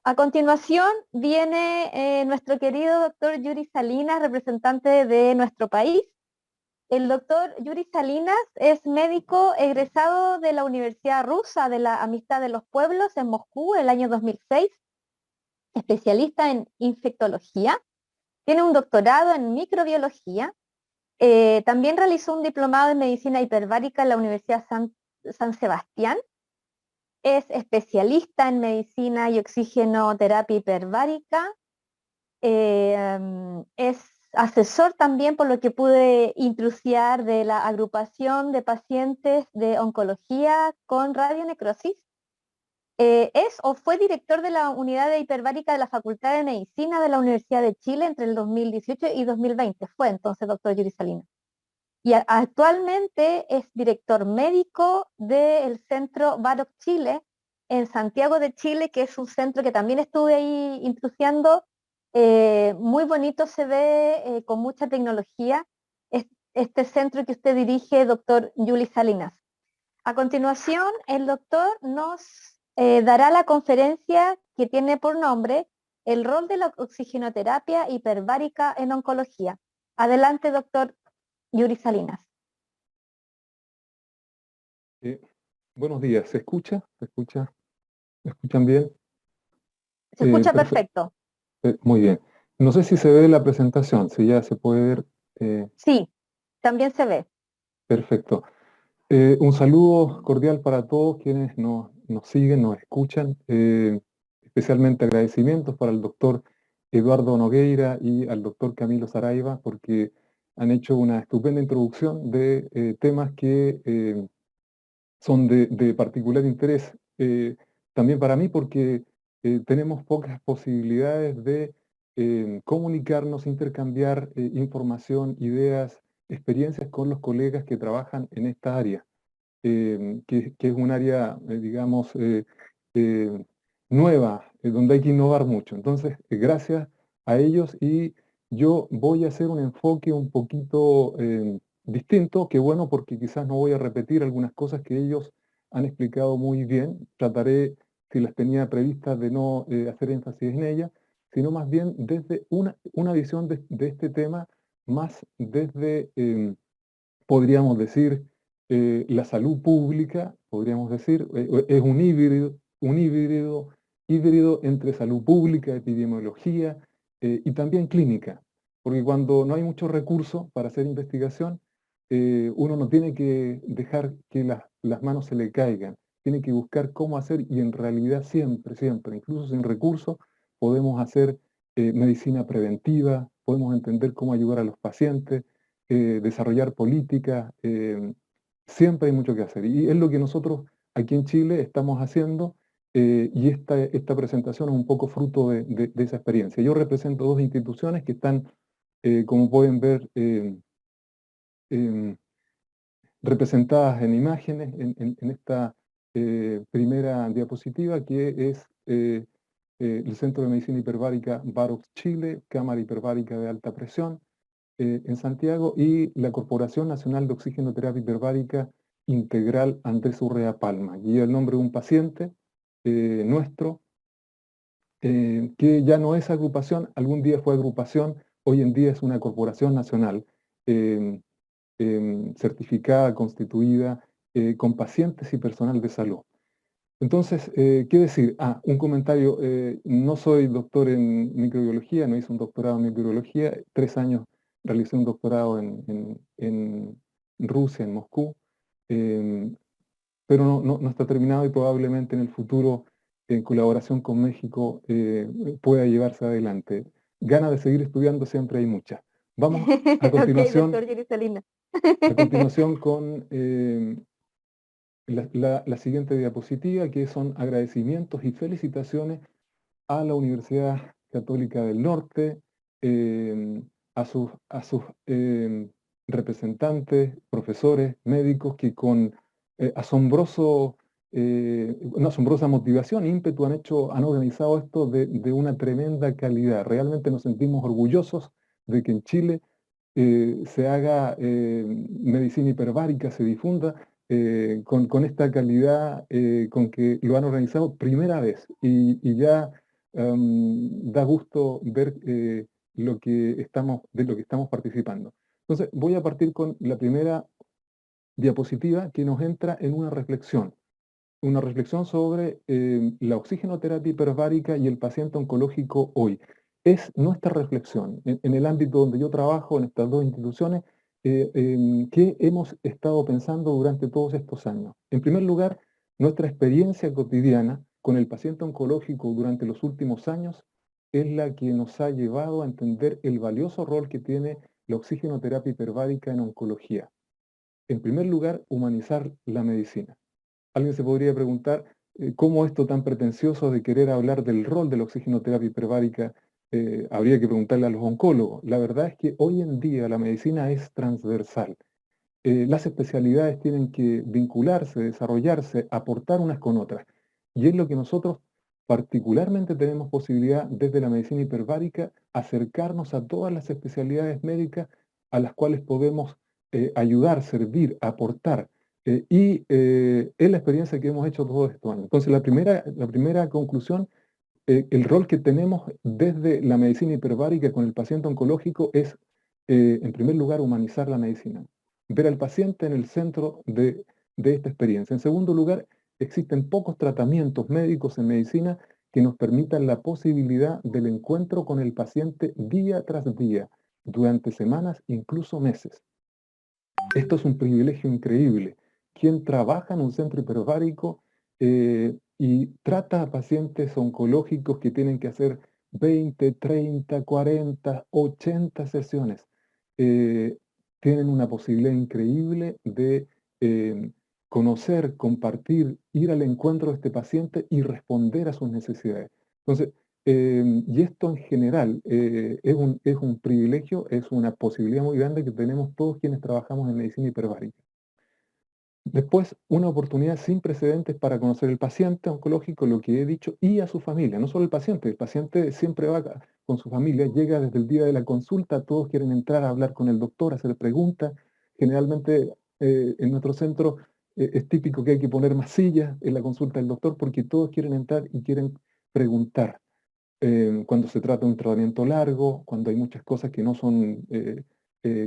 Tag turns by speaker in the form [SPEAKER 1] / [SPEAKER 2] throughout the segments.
[SPEAKER 1] A continuación viene nuestro querido doctor Yuri Salinas, representante de nuestro país. El doctor Yuri Salinas es médico egresado de la Universidad Rusa de la Amistad de los Pueblos en Moscú el año 2006, especialista en infectología. Tiene un doctorado en microbiología. También realizó un diplomado en medicina hiperbárica en la Universidad San Sebastián. Es especialista en medicina y oxigenoterapia hiperbárica. Es asesor también, por lo que pude intrusiar, de la agrupación de pacientes de oncología con radionecrosis. Es o fue director de la unidad de hiperbárica de la Facultad de Medicina de la Universidad de Chile entre el 2018 y 2020. Fue entonces doctor Yuri Salinas. Y actualmente es director médico del centro Baroc Chile en Santiago de Chile, que es un centro que también estuve ahí intrusiando. Muy bonito se ve, con mucha tecnología, este centro que usted dirige, doctor Yuri Salinas. A continuación, el doctor nos dará la conferencia que tiene por nombre El rol de la oxigenoterapia hiperbárica en oncología. Adelante, doctor Yuri Salinas.
[SPEAKER 2] Buenos días, ¿se escucha? ¿Se escucha? ¿Me escuchan bien?
[SPEAKER 1] Se escucha perfecto.
[SPEAKER 2] Muy bien. No sé si se ve la presentación, si ya se puede ver.
[SPEAKER 1] Sí, también se ve.
[SPEAKER 2] Perfecto. Un saludo cordial para todos quienes nos siguen, nos escuchan. Especialmente agradecimientos para el doctor Eduardo Nogueira y al doctor Camilo Saraiva, porque han hecho una estupenda introducción de temas que son de particular interés. También para mí, porque tenemos pocas posibilidades de comunicarnos, intercambiar información, ideas, experiencias con los colegas que trabajan en esta área, que es un área, digamos, eh, nueva, donde hay que innovar mucho. Entonces, gracias a ellos, y yo voy a hacer un enfoque un poquito distinto, que bueno, porque quizás no voy a repetir algunas cosas que ellos han explicado muy bien. Trataré, si las tenía previstas, de no hacer énfasis en ellas, sino más bien desde una visión de este tema, más desde, podríamos decir, la salud pública, podríamos decir, es un híbrido entre salud pública, epidemiología y también clínica. Porque cuando no hay muchos recursos para hacer investigación, uno no tiene que dejar que las manos se le caigan, tiene que buscar cómo hacer, y en realidad siempre, siempre, incluso sin recursos, podemos hacer medicina preventiva, podemos entender cómo ayudar a los pacientes, desarrollar políticas. Siempre hay mucho que hacer, y es lo que nosotros aquí en Chile estamos haciendo, y esta presentación es un poco fruto de esa experiencia. Yo represento dos instituciones que están, como pueden ver, em, representadas en imágenes en esta primera diapositiva, que es el Centro de Medicina Hiperbárica Baroc Chile, Cámara Hiperbárica de Alta Presión, en Santiago, y la Corporación Nacional de Oxigenoterapia Hiperbárica Integral Andrés Urrea Palma. Y el nombre de un paciente nuestro, que ya no es agrupación, algún día fue agrupación, hoy en día es una corporación nacional, certificada, constituida, con pacientes y personal de salud. Entonces, ¿qué decir? Un comentario. No soy doctor en microbiología, no hice un doctorado en microbiología. 3 años realicé un doctorado en Rusia, en Moscú, pero no está terminado, y probablemente en el futuro, en colaboración con México, pueda llevarse adelante. Ganas de seguir estudiando siempre hay muchas. Vamos a
[SPEAKER 1] Ok,
[SPEAKER 2] continuación,
[SPEAKER 1] doctor Yuri Salinas.
[SPEAKER 2] con la siguiente diapositiva, que son agradecimientos y felicitaciones a la Universidad Católica del Norte, a sus representantes, profesores, médicos, que con una asombrosa motivación e ímpetu han organizado esto de una tremenda calidad. Realmente nos sentimos orgullosos de que en Chile se haga medicina hiperbárica, se difunda. con esta calidad con que lo han organizado primera vez. Y ya da gusto ver de lo que estamos participando. Entonces, voy a partir con la primera diapositiva que nos entra en una reflexión sobre la oxigenoterapia hiperbárica y el paciente oncológico hoy. Es nuestra reflexión en el ámbito donde yo trabajo, en estas dos instituciones, que hemos estado pensando durante todos estos años. En primer lugar, nuestra experiencia cotidiana con el paciente oncológico durante los últimos años es la que nos ha llevado a entender el valioso rol que tiene la oxigenoterapia hiperbárica en oncología. En primer lugar, humanizar la medicina. Alguien se podría preguntar cómo esto tan pretencioso de querer hablar del rol de la oxigenoterapia hiperbárica habría que preguntarle a los oncólogos. La verdad es que hoy en día la medicina es transversal. Las especialidades tienen que vincularse, desarrollarse, aportar unas con otras. Y es lo que nosotros particularmente tenemos posibilidad desde la medicina hiperbárica acercarnos a todas las especialidades médicas a las cuales podemos ayudar, servir, aportar. Es la experiencia que hemos hecho todos estos años. Entonces, la primera conclusión, el rol que tenemos desde la medicina hiperbárica con el paciente oncológico es, en primer lugar, humanizar la medicina. Ver al paciente en el centro de esta experiencia. En segundo lugar, existen pocos tratamientos médicos en medicina que nos permitan la posibilidad del encuentro con el paciente día tras día, durante semanas, incluso meses. Esto es un privilegio increíble. Quien trabaja en un centro hiperbárico y trata a pacientes oncológicos que tienen que hacer 20, 30, 40, 80 sesiones, tienen una posibilidad increíble de conocer, compartir, ir al encuentro de este paciente y responder a sus necesidades. Entonces, y esto en general es un privilegio, es una posibilidad muy grande que tenemos todos quienes trabajamos en medicina hiperbárica. Después, una oportunidad sin precedentes para conocer el paciente oncológico, lo que he dicho, y a su familia, no solo el paciente siempre va con su familia, llega desde el día de la consulta, todos quieren entrar a hablar con el doctor, hacer preguntas. Generalmente en nuestro centro es típico que hay que poner más sillas en la consulta del doctor porque todos quieren entrar y quieren preguntar. Cuando se trata de un tratamiento largo, cuando hay muchas cosas que no son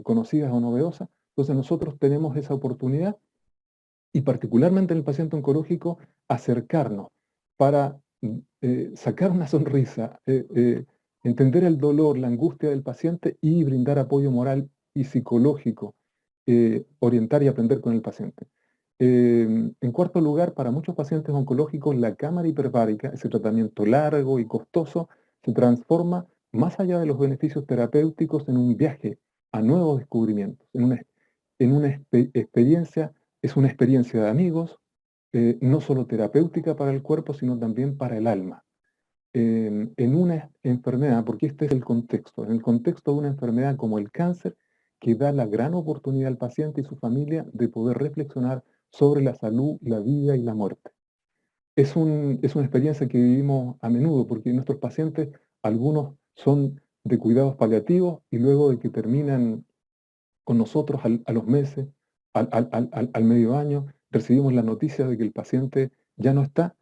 [SPEAKER 2] conocidas o novedosas. Entonces nosotros tenemos esa oportunidad y particularmente en el paciente oncológico acercarnos para sacar una sonrisa, entender el dolor, la angustia del paciente y brindar apoyo moral y psicológico, orientar y aprender con el paciente. En cuarto lugar, para muchos pacientes oncológicos, la cámara hiperbárica, ese tratamiento largo y costoso, se transforma, más allá de los beneficios terapéuticos, en un viaje a nuevos descubrimientos, en una experiencia, es una experiencia de amigos, no solo terapéutica para el cuerpo, sino también para el alma. En una enfermedad, porque este es el contexto, en el contexto de una enfermedad como el cáncer, que da la gran oportunidad al paciente y su familia de poder reflexionar sobre la salud, la vida y la muerte. Es una experiencia que vivimos a menudo, porque nuestros pacientes, algunos son de cuidados paliativos y luego de que terminan con nosotros a los meses, al medio año, recibimos la noticia de que el paciente ya no está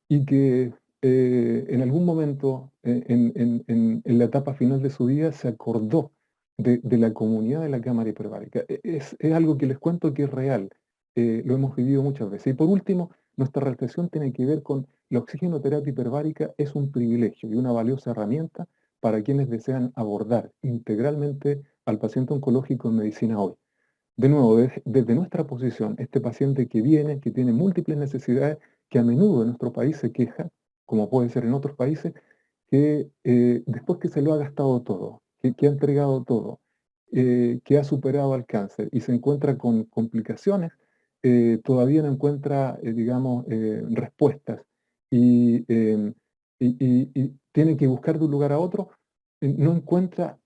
[SPEAKER 2] y que en algún momento en la etapa final de su vida se acordó de la comunidad de la cámara hiperbárica. Es algo que les cuento que es real, lo hemos vivido muchas veces. Y por último, nuestra reflexión tiene que ver con la oxigenoterapia hiperbárica es un privilegio y una valiosa herramienta para quienes desean abordar integralmente al paciente oncológico en medicina hoy. De nuevo, desde nuestra posición, este paciente que viene, que tiene múltiples necesidades, que a menudo en nuestro país se queja, como puede ser en otros países, que después que se lo ha gastado todo, que ha entregado todo, que ha superado al cáncer y se encuentra con complicaciones, todavía no encuentra, digamos, respuestas y tiene que buscar de un lugar a otro, no encuentra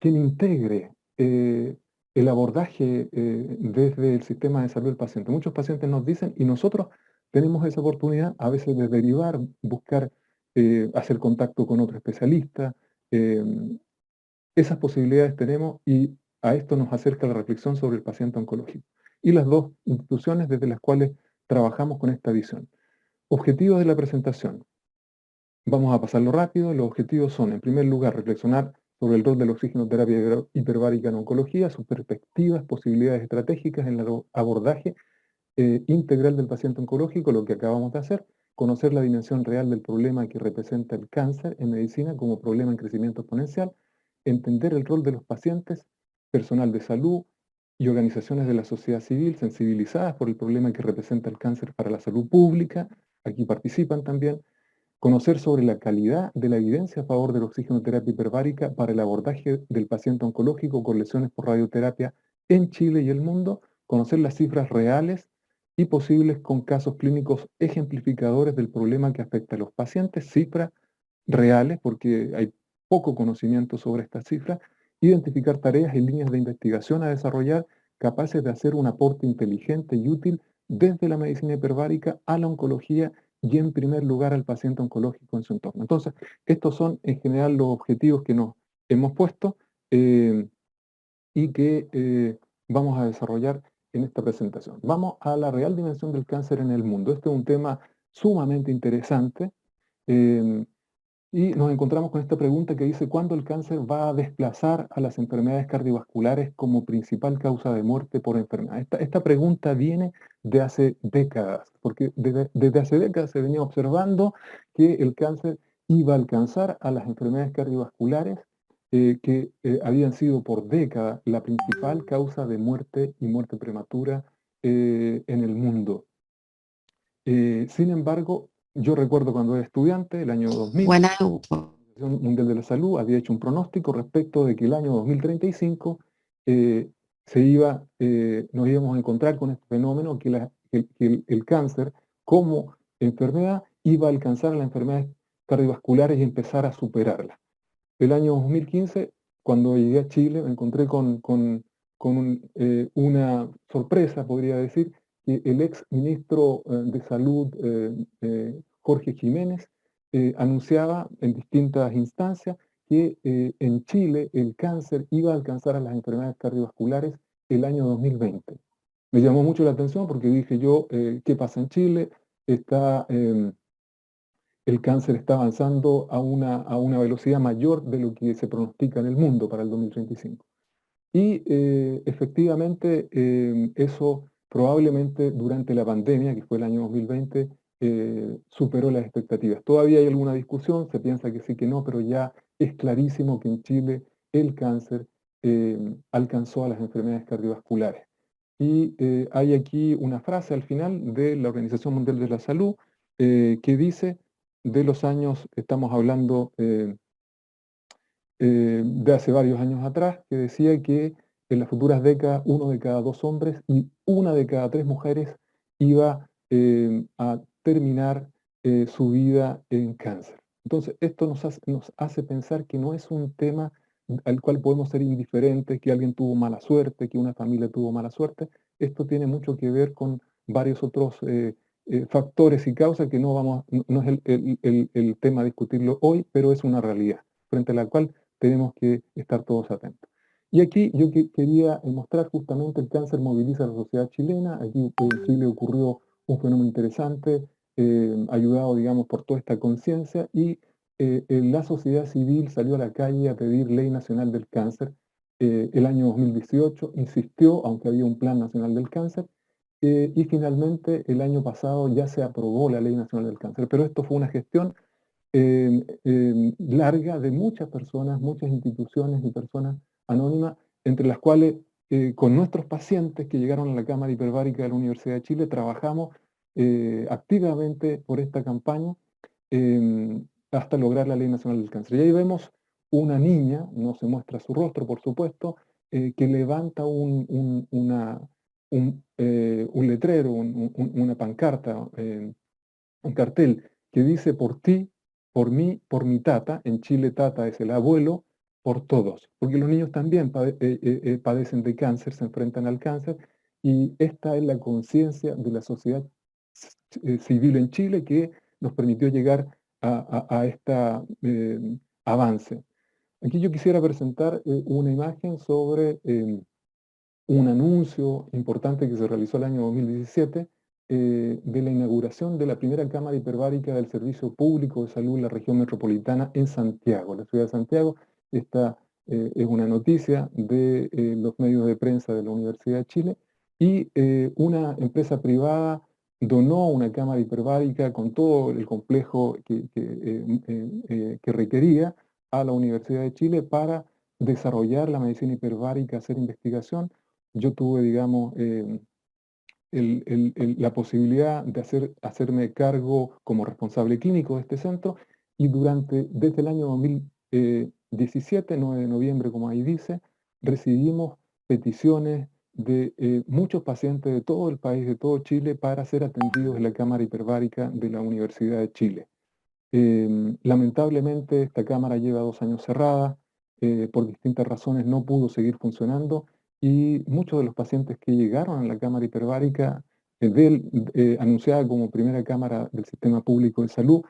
[SPEAKER 2] quien integre el abordaje desde el sistema de salud del paciente. Muchos pacientes nos dicen, y nosotros tenemos esa oportunidad a veces de derivar, buscar, hacer contacto con otro especialista. eh, Esas posibilidades tenemos y a esto nos acerca la reflexión sobre el paciente oncológico. y las dos instituciones desde las cuales trabajamos con esta visión. Objetivos de la presentación. Vamos a pasarlo rápido. Los objetivos son, en primer lugar, reflexionar sobre el rol de la oxigenoterapia hiperbárica en oncología, sus perspectivas, posibilidades estratégicas en el abordaje integral del paciente oncológico, lo que acabamos de hacer, conocer la dimensión real del problema que representa el cáncer en medicina como problema en crecimiento exponencial, entender el rol de los pacientes, personal de salud y organizaciones de la sociedad civil sensibilizadas por el problema que representa el cáncer para la salud pública, aquí participan también, conocer sobre la calidad de la evidencia a favor de la oxigenoterapia hiperbárica para el abordaje del paciente oncológico con lesiones por radioterapia en Chile y el mundo, conocer las cifras reales y posibles con casos clínicos ejemplificadores del problema que afecta a los pacientes, cifras reales, porque hay poco conocimiento sobre estas cifras, identificar tareas y líneas de investigación a desarrollar capaces de hacer un aporte inteligente y útil desde la medicina hiperbárica a la oncología y en primer lugar al paciente oncológico en su entorno. Entonces, estos son en general los objetivos que nos hemos puesto y que vamos a desarrollar en esta presentación. Vamos a la real dimensión del cáncer en el mundo. Este es un tema sumamente interesante y nos encontramos con esta pregunta que dice ¿cuándo el cáncer va a desplazar a las enfermedades cardiovasculares como principal causa de muerte por enfermedad? Esta pregunta viene de hace décadas, porque desde hace décadas se venía observando que el cáncer iba a alcanzar a las enfermedades cardiovasculares que habían sido por décadas la principal causa de muerte y muerte prematura en el mundo. Sin embargo, yo recuerdo cuando era estudiante, el año 2000,
[SPEAKER 3] When
[SPEAKER 2] la Organización Mundial de la Salud había hecho un pronóstico respecto de que el año 2035 nos íbamos a encontrar con este fenómeno que el cáncer como enfermedad iba a alcanzar a las enfermedades cardiovasculares y empezar a superarlas. El año 2015, cuando llegué a Chile, me encontré con una sorpresa, podría decir, que el ex ministro de Salud, Jorge Jiménez, anunciaba en distintas instancias que en Chile el cáncer iba a alcanzar a las enfermedades cardiovasculares el año 2020. Me llamó mucho la atención porque dije yo, ¿qué pasa en Chile? El cáncer está avanzando a una velocidad mayor de lo que se pronostica en el mundo para el 2035. Y efectivamente eso probablemente durante la pandemia, que fue el año 2020, superó las expectativas. Todavía hay alguna discusión, se piensa que sí, que no, pero ya es clarísimo que en Chile el cáncer alcanzó a las enfermedades cardiovasculares. Y hay aquí una frase al final de la Organización Mundial de la Salud que dice, de los años, estamos hablando de hace varios años atrás, que decía que en las futuras décadas 1 de cada 2 hombres y 1 de cada 3 mujeres iba a terminar su vida en cáncer. Entonces, esto nos hace pensar que no es un tema al cual podemos ser indiferentes, que alguien tuvo mala suerte, que una familia tuvo mala suerte. Esto tiene mucho que ver con varios otros factores y causas que no es el tema a discutirlo hoy, pero es una realidad frente a la cual tenemos que estar todos atentos. Y aquí yo quería mostrar justamente el cáncer moviliza a la sociedad chilena. Aquí en Chile ocurrió un fenómeno interesante, ayudado, digamos, por toda esta conciencia, y la sociedad civil salió a la calle a pedir Ley Nacional del Cáncer. El año 2018 insistió, aunque había un Plan Nacional del Cáncer, y finalmente el año pasado ya se aprobó la Ley Nacional del Cáncer. Pero esto fue una gestión larga de muchas personas, muchas instituciones y personas anónimas, entre las cuales con nuestros pacientes que llegaron a la Cámara Hiperbárica de la Universidad de Chile trabajamos activamente por esta campaña hasta lograr la Ley Nacional del Cáncer. Y ahí vemos una niña, no se muestra su rostro por supuesto, que levanta un letrero, una pancarta, un cartel que dice por ti, por mí, por mi tata. En Chile tata es el abuelo, por todos, porque los niños también padecen de cáncer, se enfrentan al cáncer, y esta es la conciencia de la sociedad civil en Chile que nos permitió llegar a este avance. Aquí yo quisiera presentar una imagen sobre un anuncio importante que se realizó el año 2017 de la inauguración de la primera cámara hiperbárica del Servicio Público de Salud en la región metropolitana en Santiago, la ciudad de Santiago. Esta es una noticia de los medios de prensa de la Universidad de Chile, y una empresa privada donó una cámara hiperbárica con todo el complejo que requería a la Universidad de Chile para desarrollar la medicina hiperbárica, hacer investigación. Yo tuve, digamos, la posibilidad de hacerme cargo como responsable clínico de este centro, y desde el año 2017, 9 de noviembre, como ahí dice, recibimos peticiones de muchos pacientes de todo el país, de todo Chile, para ser atendidos en la cámara hiperbárica de la Universidad de Chile. Lamentablemente esta cámara lleva 2 años cerrada, por distintas razones no pudo seguir funcionando, y muchos de los pacientes que llegaron a la cámara hiperbárica, anunciada como primera cámara del sistema público de salud,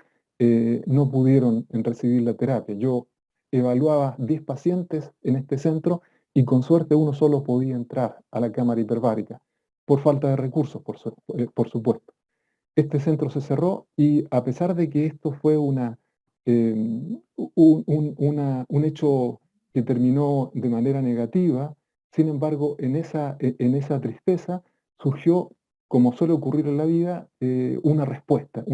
[SPEAKER 2] no pudieron recibir la terapia. Yo evaluaba 10 pacientes en este centro, y con suerte uno solo podía entrar a la cámara hiperbárica, por falta de recursos, por supuesto. Este centro se cerró, y a pesar de que esto fue un hecho que terminó de manera negativa, sin embargo, en esa tristeza surgió, como suele ocurrir en la vida, una respuesta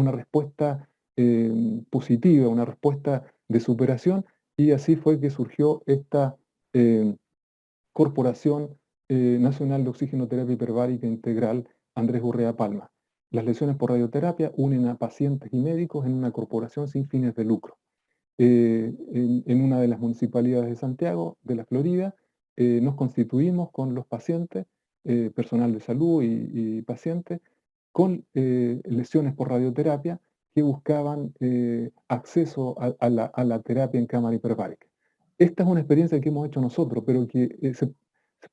[SPEAKER 2] positiva, una respuesta de superación, y así fue que surgió esta eh, Corporación Nacional de Oxigenoterapia Hiperbárica Integral Andrés Urrea Palma. Las lesiones por radioterapia unen a pacientes y médicos en una corporación sin fines de lucro. En una de las municipalidades de Santiago, de la Florida, nos constituimos con los pacientes, personal de salud y pacientes, con lesiones por radioterapia que buscaban acceso a la terapia en cámara hiperbárica. Esta es una experiencia que hemos hecho nosotros, pero que se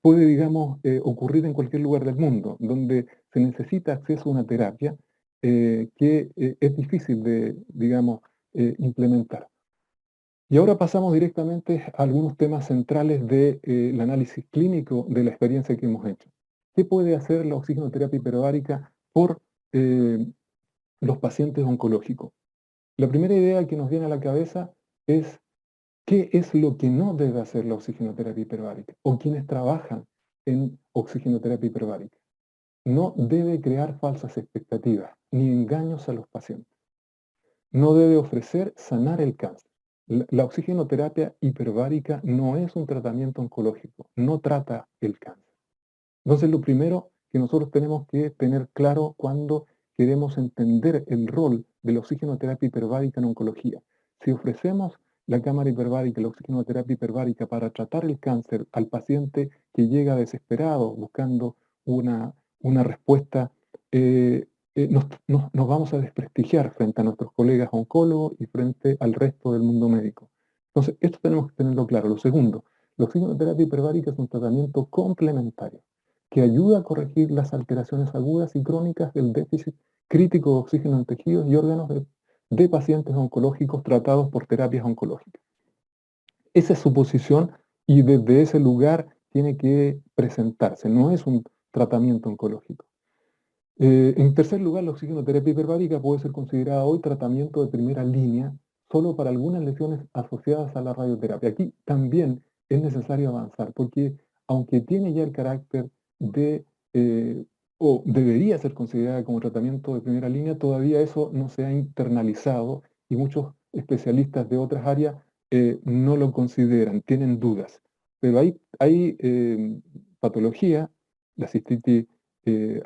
[SPEAKER 2] puede, digamos, ocurrir en cualquier lugar del mundo, donde se necesita acceso a una terapia que es difícil de, digamos, implementar. Y ahora pasamos directamente a algunos temas centrales del análisis clínico de la experiencia que hemos hecho. ¿Qué puede hacer la oxigenoterapia hiperbárica por los pacientes oncológicos? La primera idea que nos viene a la cabeza es: ¿qué es lo que no debe hacer la oxigenoterapia hiperbárica o quienes trabajan en oxigenoterapia hiperbárica? No debe crear falsas expectativas ni engaños a los pacientes. No debe ofrecer sanar el cáncer. La oxigenoterapia hiperbárica no es un tratamiento oncológico, no trata el cáncer. Entonces, lo primero que nosotros tenemos que tener claro cuando queremos entender el rol de la oxigenoterapia hiperbárica en oncología: si ofrecemos la cámara hiperbárica, la oxigenoterapia hiperbárica para tratar el cáncer al paciente que llega desesperado buscando una respuesta, nos vamos a desprestigiar frente a nuestros colegas oncólogos y frente al resto del mundo médico. Entonces, esto tenemos que tenerlo claro. Lo segundo, la oxigenoterapia hiperbárica es un tratamiento complementario que ayuda a corregir las alteraciones agudas y crónicas del déficit crítico de oxígeno en tejidos y órganos de pacientes oncológicos tratados por terapias oncológicas. Esa es su posición, y desde ese lugar tiene que presentarse. No es un tratamiento oncológico. En tercer lugar, la oxigenoterapia hiperbárica puede ser considerada hoy tratamiento de primera línea solo para algunas lesiones asociadas a la radioterapia. Aquí también es necesario avanzar, porque aunque tiene ya el carácter de, o debería ser considerada como tratamiento de primera línea, todavía eso no se ha internalizado, y muchos especialistas de otras áreas no lo consideran, tienen dudas. Pero hay patología, la cistitis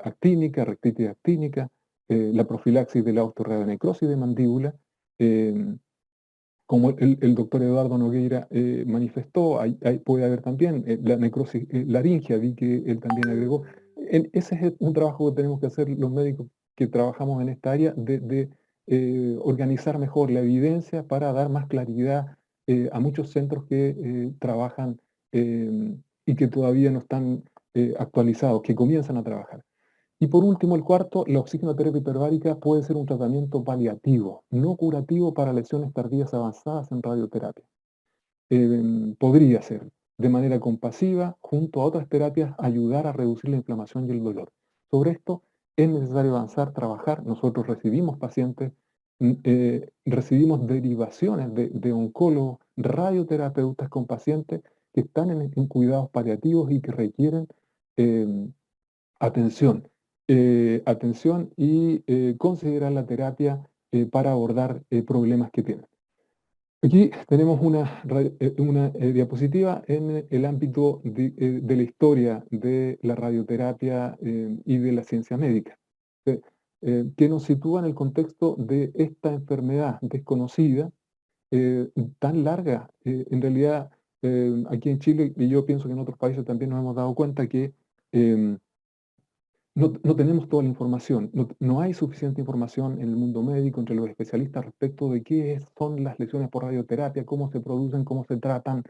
[SPEAKER 2] actínica, rectitis actínica, la profilaxis de la autorradionecrosis de mandíbula, como el doctor Eduardo Nogueira manifestó. Puede haber también la necrosis laringea, vi que él también agregó. Ese es un trabajo que tenemos que hacer los médicos que trabajamos en esta área, de organizar mejor la evidencia para dar más claridad a muchos centros que trabajan y que todavía no están actualizados, que comienzan a trabajar. Y por último, el cuarto, la oxigenoterapia hiperbárica puede ser un tratamiento paliativo, no curativo para lesiones tardías avanzadas en radioterapia. Podría ser. de manera compasiva, junto a otras terapias, ayudar a reducir la inflamación y el dolor. Sobre esto es necesario avanzar, trabajar. Nosotros recibimos pacientes, recibimos derivaciones de oncólogos, radioterapeutas con pacientes que están en cuidados paliativos y que requieren atención. Atención y considerar la terapia para abordar problemas que tienen. Aquí tenemos una diapositiva en el ámbito de la historia de la radioterapia y de la ciencia médica, que nos sitúa en el contexto de esta enfermedad desconocida, tan larga. En realidad, aquí en Chile, y yo pienso que en otros países también nos hemos dado cuenta que no tenemos toda la información, no hay suficiente información en el mundo médico entre los especialistas respecto de qué son las lesiones por radioterapia, cómo se producen, cómo se tratan.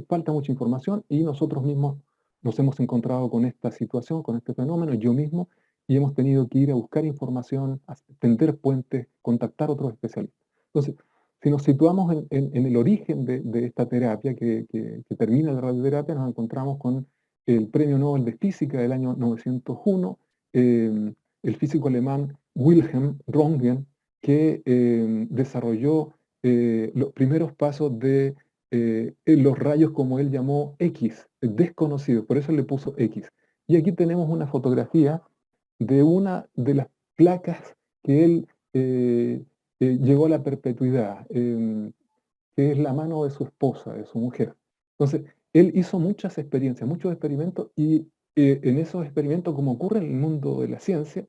[SPEAKER 2] Falta mucha información y nosotros mismos nos hemos encontrado con esta situación, con este fenómeno, yo mismo, y hemos tenido que ir a buscar información, a tender puentes, contactar a otros especialistas. Entonces, si nos situamos en el origen de esta terapia que termina la radioterapia, nos encontramos con el Premio Nobel de Física del año 901, el físico alemán Wilhelm Röntgen, que desarrolló los primeros pasos de los rayos, como él llamó X, desconocidos, por eso le puso X. Y aquí tenemos una fotografía de una de las placas que él llevó a la perpetuidad, que es la mano de su esposa, de su mujer. Entonces, él hizo muchas experiencias, muchos experimentos, y en esos experimentos, como ocurre en el mundo de la ciencia,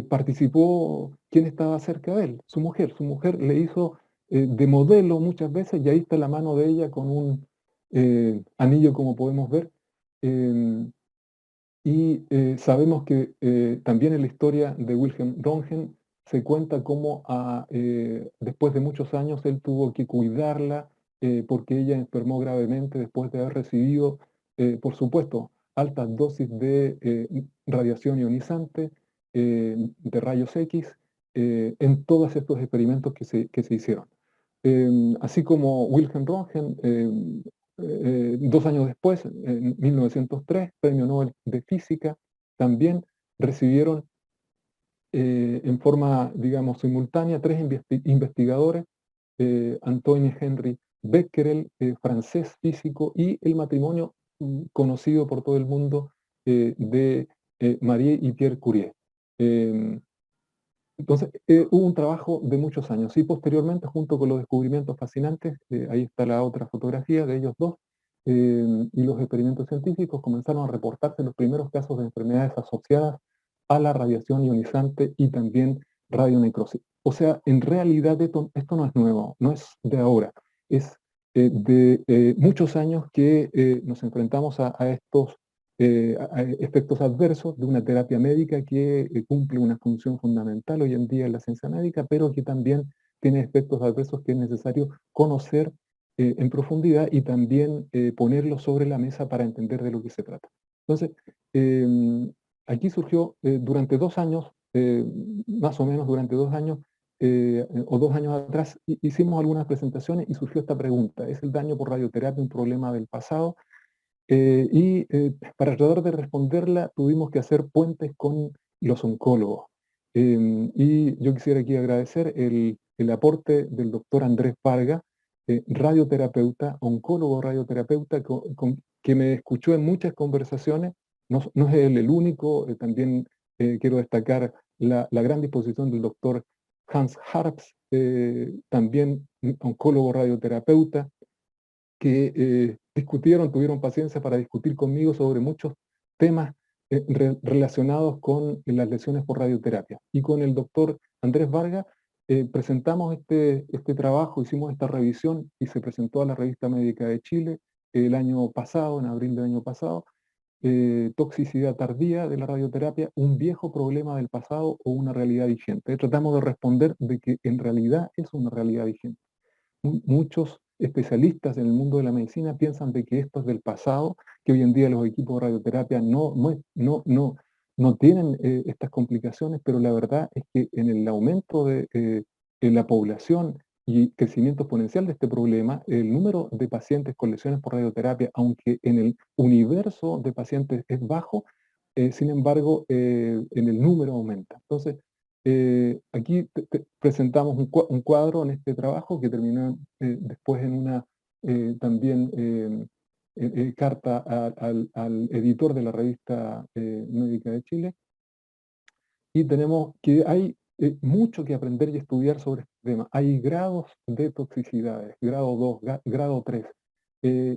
[SPEAKER 2] participó quien estaba cerca de él, su mujer. Su mujer le hizo de modelo muchas veces, y ahí está la mano de ella con un anillo, como podemos ver. Em, y sabemos que también en la historia de Wilhelm Röntgen se cuenta cómo después de muchos años él tuvo que cuidarla porque ella enfermó gravemente después de haber recibido, por supuesto, altas dosis de radiación ionizante, de rayos X, en todos estos experimentos que se hicieron. Así como Wilhelm Röntgen, 2 años después, en 1903, Premio Nobel de Física, también recibieron en forma, digamos, simultánea 3 investigadores, Antoine Henry Becquerel, francés físico, y el matrimonio conocido por todo el mundo de Marie y Pierre Curie. Entonces, hubo un trabajo de muchos años y posteriormente, junto con los descubrimientos fascinantes, ahí está la otra fotografía de ellos dos, y los experimentos científicos, comenzaron a reportarse los primeros casos de enfermedades asociadas a la radiación ionizante y también radionecrosis. O sea, en realidad esto no es nuevo, no es de ahora, es de muchos años que nos enfrentamos a estos efectos adversos de una terapia médica que cumple una función fundamental hoy en día en la ciencia médica, pero que también tiene efectos adversos que es necesario conocer en profundidad y también ponerlos sobre la mesa para entender de lo que se trata. Entonces, aquí surgió durante 2 años, más o menos durante 2 años, o 2 años atrás, hicimos algunas presentaciones y surgió esta pregunta: ¿es el daño por radioterapia un problema del pasado? Para tratar de responderla tuvimos que hacer puentes con los oncólogos. Y yo quisiera aquí agradecer el aporte del doctor Andrés Vargas, radioterapeuta, oncólogo radioterapeuta, que me escuchó en muchas conversaciones. No es él el único, también quiero destacar la gran disposición del doctor Hans Harps, también oncólogo radioterapeuta, que tuvieron paciencia para discutir conmigo sobre muchos temas relacionados con las lesiones por radioterapia. Y con el doctor Andrés Vargas presentamos este trabajo, hicimos esta revisión y se presentó a la Revista Médica de Chile el año pasado, en abril del año pasado. Toxicidad tardía de la radioterapia, un viejo problema del pasado o una realidad vigente. Tratamos de responder de que en realidad es una realidad vigente. Muchos especialistas en el mundo de la medicina piensan de que esto es del pasado, que hoy en día los equipos de radioterapia no tienen estas complicaciones, pero la verdad es que en el aumento de la población y crecimiento exponencial de este problema, el número de pacientes con lesiones por radioterapia, aunque en el universo de pacientes es bajo, sin embargo, en el número aumenta. Entonces, aquí presentamos un cuadro en este trabajo que terminó después en una también carta al editor de la revista Médica de Chile, y tenemos que hay mucho que aprender y estudiar sobre este tema. Hay grados de toxicidades, grado 2, grado 3,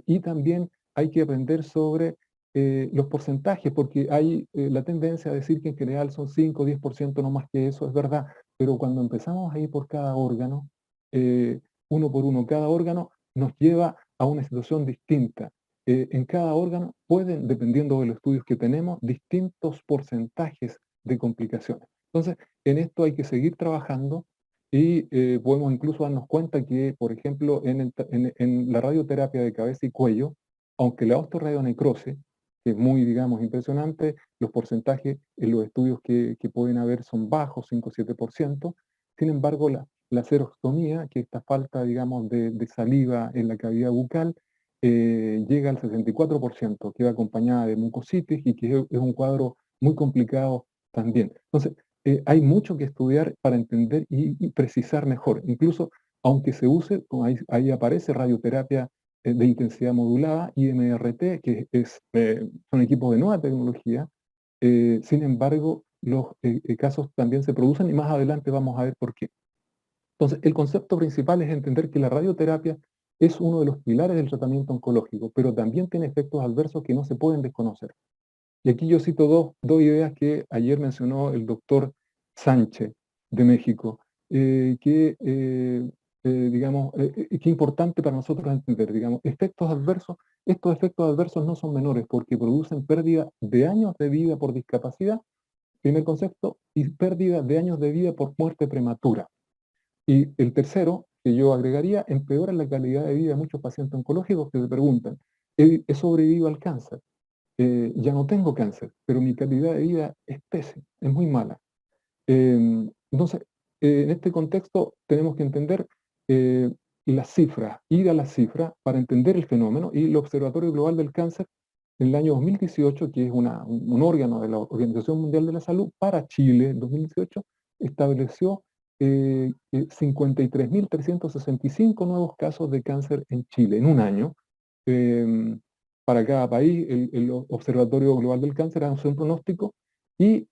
[SPEAKER 2] y también hay que aprender sobre los porcentajes, porque hay la tendencia a decir que en general son 5 o 10%, no más que eso, es verdad, pero cuando empezamos a ir por cada órgano, uno por uno, cada órgano nos lleva a una situación distinta. En cada órgano pueden, dependiendo de los estudios que tenemos, distintos porcentajes de complicaciones. Entonces, en esto hay que seguir trabajando y podemos incluso darnos cuenta que, por ejemplo, en la radioterapia de cabeza y cuello, aunque la osteoradionecrosis, que es muy, digamos, impresionante, los porcentajes en los estudios que pueden haber son bajos, 5 o 7%, sin embargo, la serostomía, que esta falta, digamos, de saliva en la cavidad bucal, llega al 64%, que va acompañada de mucositis y que es un cuadro muy complicado también. Entonces, hay mucho que estudiar para entender y precisar mejor. Incluso, aunque se use, como ahí aparece radioterapia de intensidad modulada, IMRT, que son equipos de nueva tecnología, sin embargo, los casos también se producen y más adelante vamos a ver por qué. Entonces, el concepto principal es entender que la radioterapia es uno de los pilares del tratamiento oncológico, pero también tiene efectos adversos que no se pueden desconocer. Y aquí yo cito dos ideas que ayer mencionó el doctor Sánchez de México, digamos, que es importante para nosotros entender, digamos, efectos adversos. Estos efectos adversos no son menores porque producen pérdida de años de vida por discapacidad, primer concepto, y pérdida de años de vida por muerte prematura. Y el tercero, que yo agregaría, empeora la calidad de vida de muchos pacientes oncológicos que se preguntan, ¿he sobrevivido al cáncer? Ya no tengo cáncer, pero mi calidad de vida es pésima, es muy mala. Entonces, en este contexto tenemos que entender las cifras, ir a las cifras para entender el fenómeno, y el Observatorio Global del Cáncer en el año 2018, que es un órgano de la Organización Mundial de la Salud para Chile en 2018, estableció 53.365 nuevos casos de cáncer en Chile en un año. Para cada país, el Observatorio Global del Cáncer hace un pronóstico y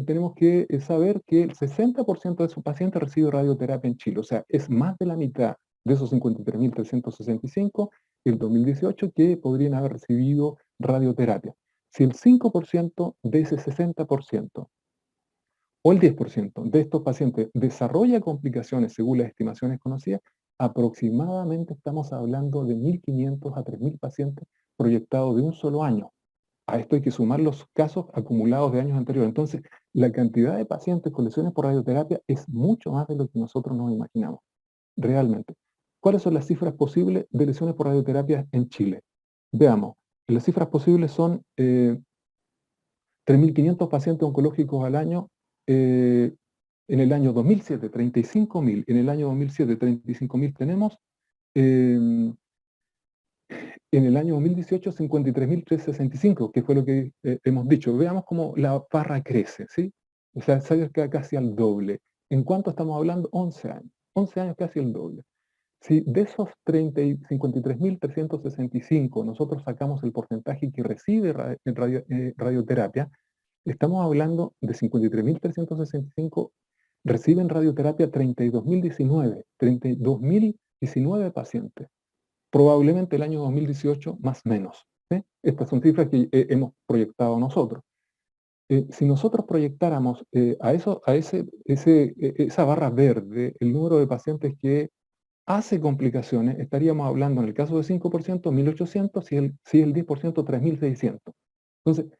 [SPEAKER 2] tenemos que saber que el 60% de sus pacientes recibe radioterapia en Chile. O sea, es más de la mitad de esos 53.365 el 2018 que podrían haber recibido radioterapia. Si el 5% de ese 60% o el 10% de estos pacientes desarrolla complicaciones según las estimaciones conocidas, aproximadamente estamos hablando de 1.500 a 3.000 pacientes proyectados de un solo año. A esto hay que sumar los casos acumulados de años anteriores. Entonces, la cantidad de pacientes con lesiones por radioterapia es mucho más de lo que nosotros nos imaginamos, realmente. ¿Cuáles son las cifras posibles de lesiones por radioterapia en Chile? Veamos, las cifras posibles son 3.500 pacientes oncológicos al año, en el año 2007, 35.000, en el año 2007, 35.000 tenemos, en el año 2018, 53.365, que fue lo que hemos dicho. Veamos cómo la barra crece, ¿sí? O sea, se acerca casi al doble. ¿En cuánto estamos hablando? 11 años. 11 años casi el doble. Si de esos 53.365 nosotros sacamos el porcentaje que recibe radioterapia, estamos hablando de 53.365 reciben radioterapia 32.019 pacientes. Probablemente el año 2018 más menos. ¿Sí? Estas son cifras que hemos proyectado nosotros. Si nosotros proyectáramos esa barra verde, el número de pacientes que hace complicaciones, estaríamos hablando en el caso de 5%, 1.800, si el 10%, 3.600. Entonces,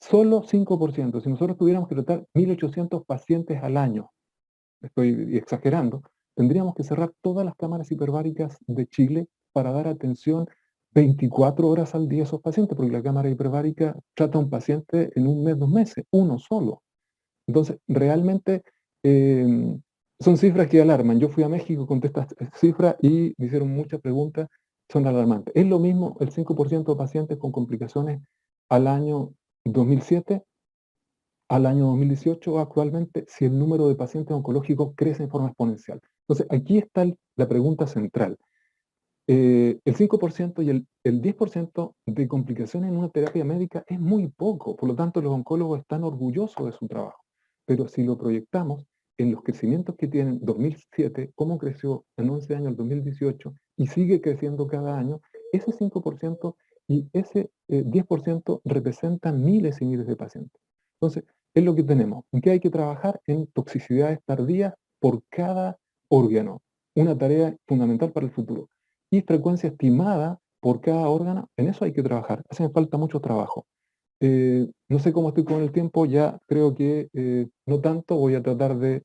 [SPEAKER 2] solo 5%, si nosotros tuviéramos que tratar 1.800 pacientes al año, estoy exagerando, tendríamos que cerrar todas las cámaras hiperbáricas de Chile para dar atención 24 horas al día a esos pacientes, porque la cámara hiperbárica trata a un paciente en un mes, 2 meses, uno solo. Entonces, realmente Son cifras que alarman. Yo fui a México, conté estas cifras y me hicieron muchas preguntas, son alarmantes. Es lo mismo el 5% de pacientes con complicaciones al año 2007, al año 2018 actualmente, si el número de pacientes oncológicos crece en forma exponencial. Entonces, aquí está la pregunta central. El 5% y el 10% de complicaciones en una terapia médica es muy poco, por lo tanto los oncólogos están orgullosos de su trabajo. Pero si lo proyectamos en los crecimientos que tienen 2007, cómo creció en 11 años el 2018 y sigue creciendo cada año, ese 5% y ese 10% representan miles y miles de pacientes. Entonces, es lo que tenemos. ¿En qué hay que trabajar? En toxicidades tardías por cada órgano. Una tarea fundamental para el futuro y frecuencia estimada por cada órgano, en eso hay que trabajar. Hace falta mucho trabajo. No sé cómo estoy con el tiempo, ya creo que no tanto, voy a tratar de.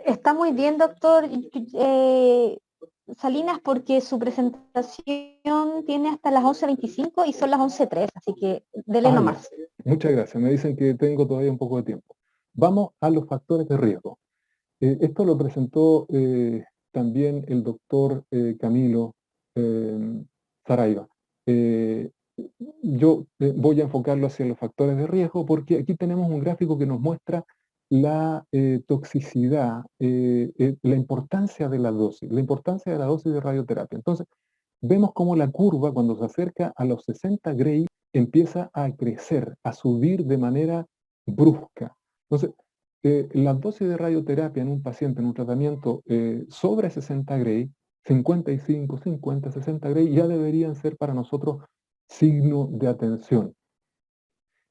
[SPEAKER 1] Está muy bien, doctor Salinas, porque su presentación tiene hasta las 11:25 y son las 11:03, así que dele
[SPEAKER 2] Ah, ya.
[SPEAKER 1] nomás.
[SPEAKER 2] Muchas gracias, me dicen que tengo todavía un poco de tiempo. Vamos a los factores de riesgo. Esto lo presentó también el doctor Camilo Saraiva. Eh, yo voy a enfocarlo hacia los factores de riesgo porque aquí tenemos un gráfico que nos muestra la toxicidad, la importancia de la importancia de la dosis de radioterapia. Entonces, vemos cómo la curva cuando se acerca a los 60 Gray empieza a crecer, a subir de manera brusca. Entonces, la dosis de radioterapia en un paciente en un tratamiento sobre 60 Gray, 55, 50, 60 Gray, ya deberían ser para nosotros signo de atención.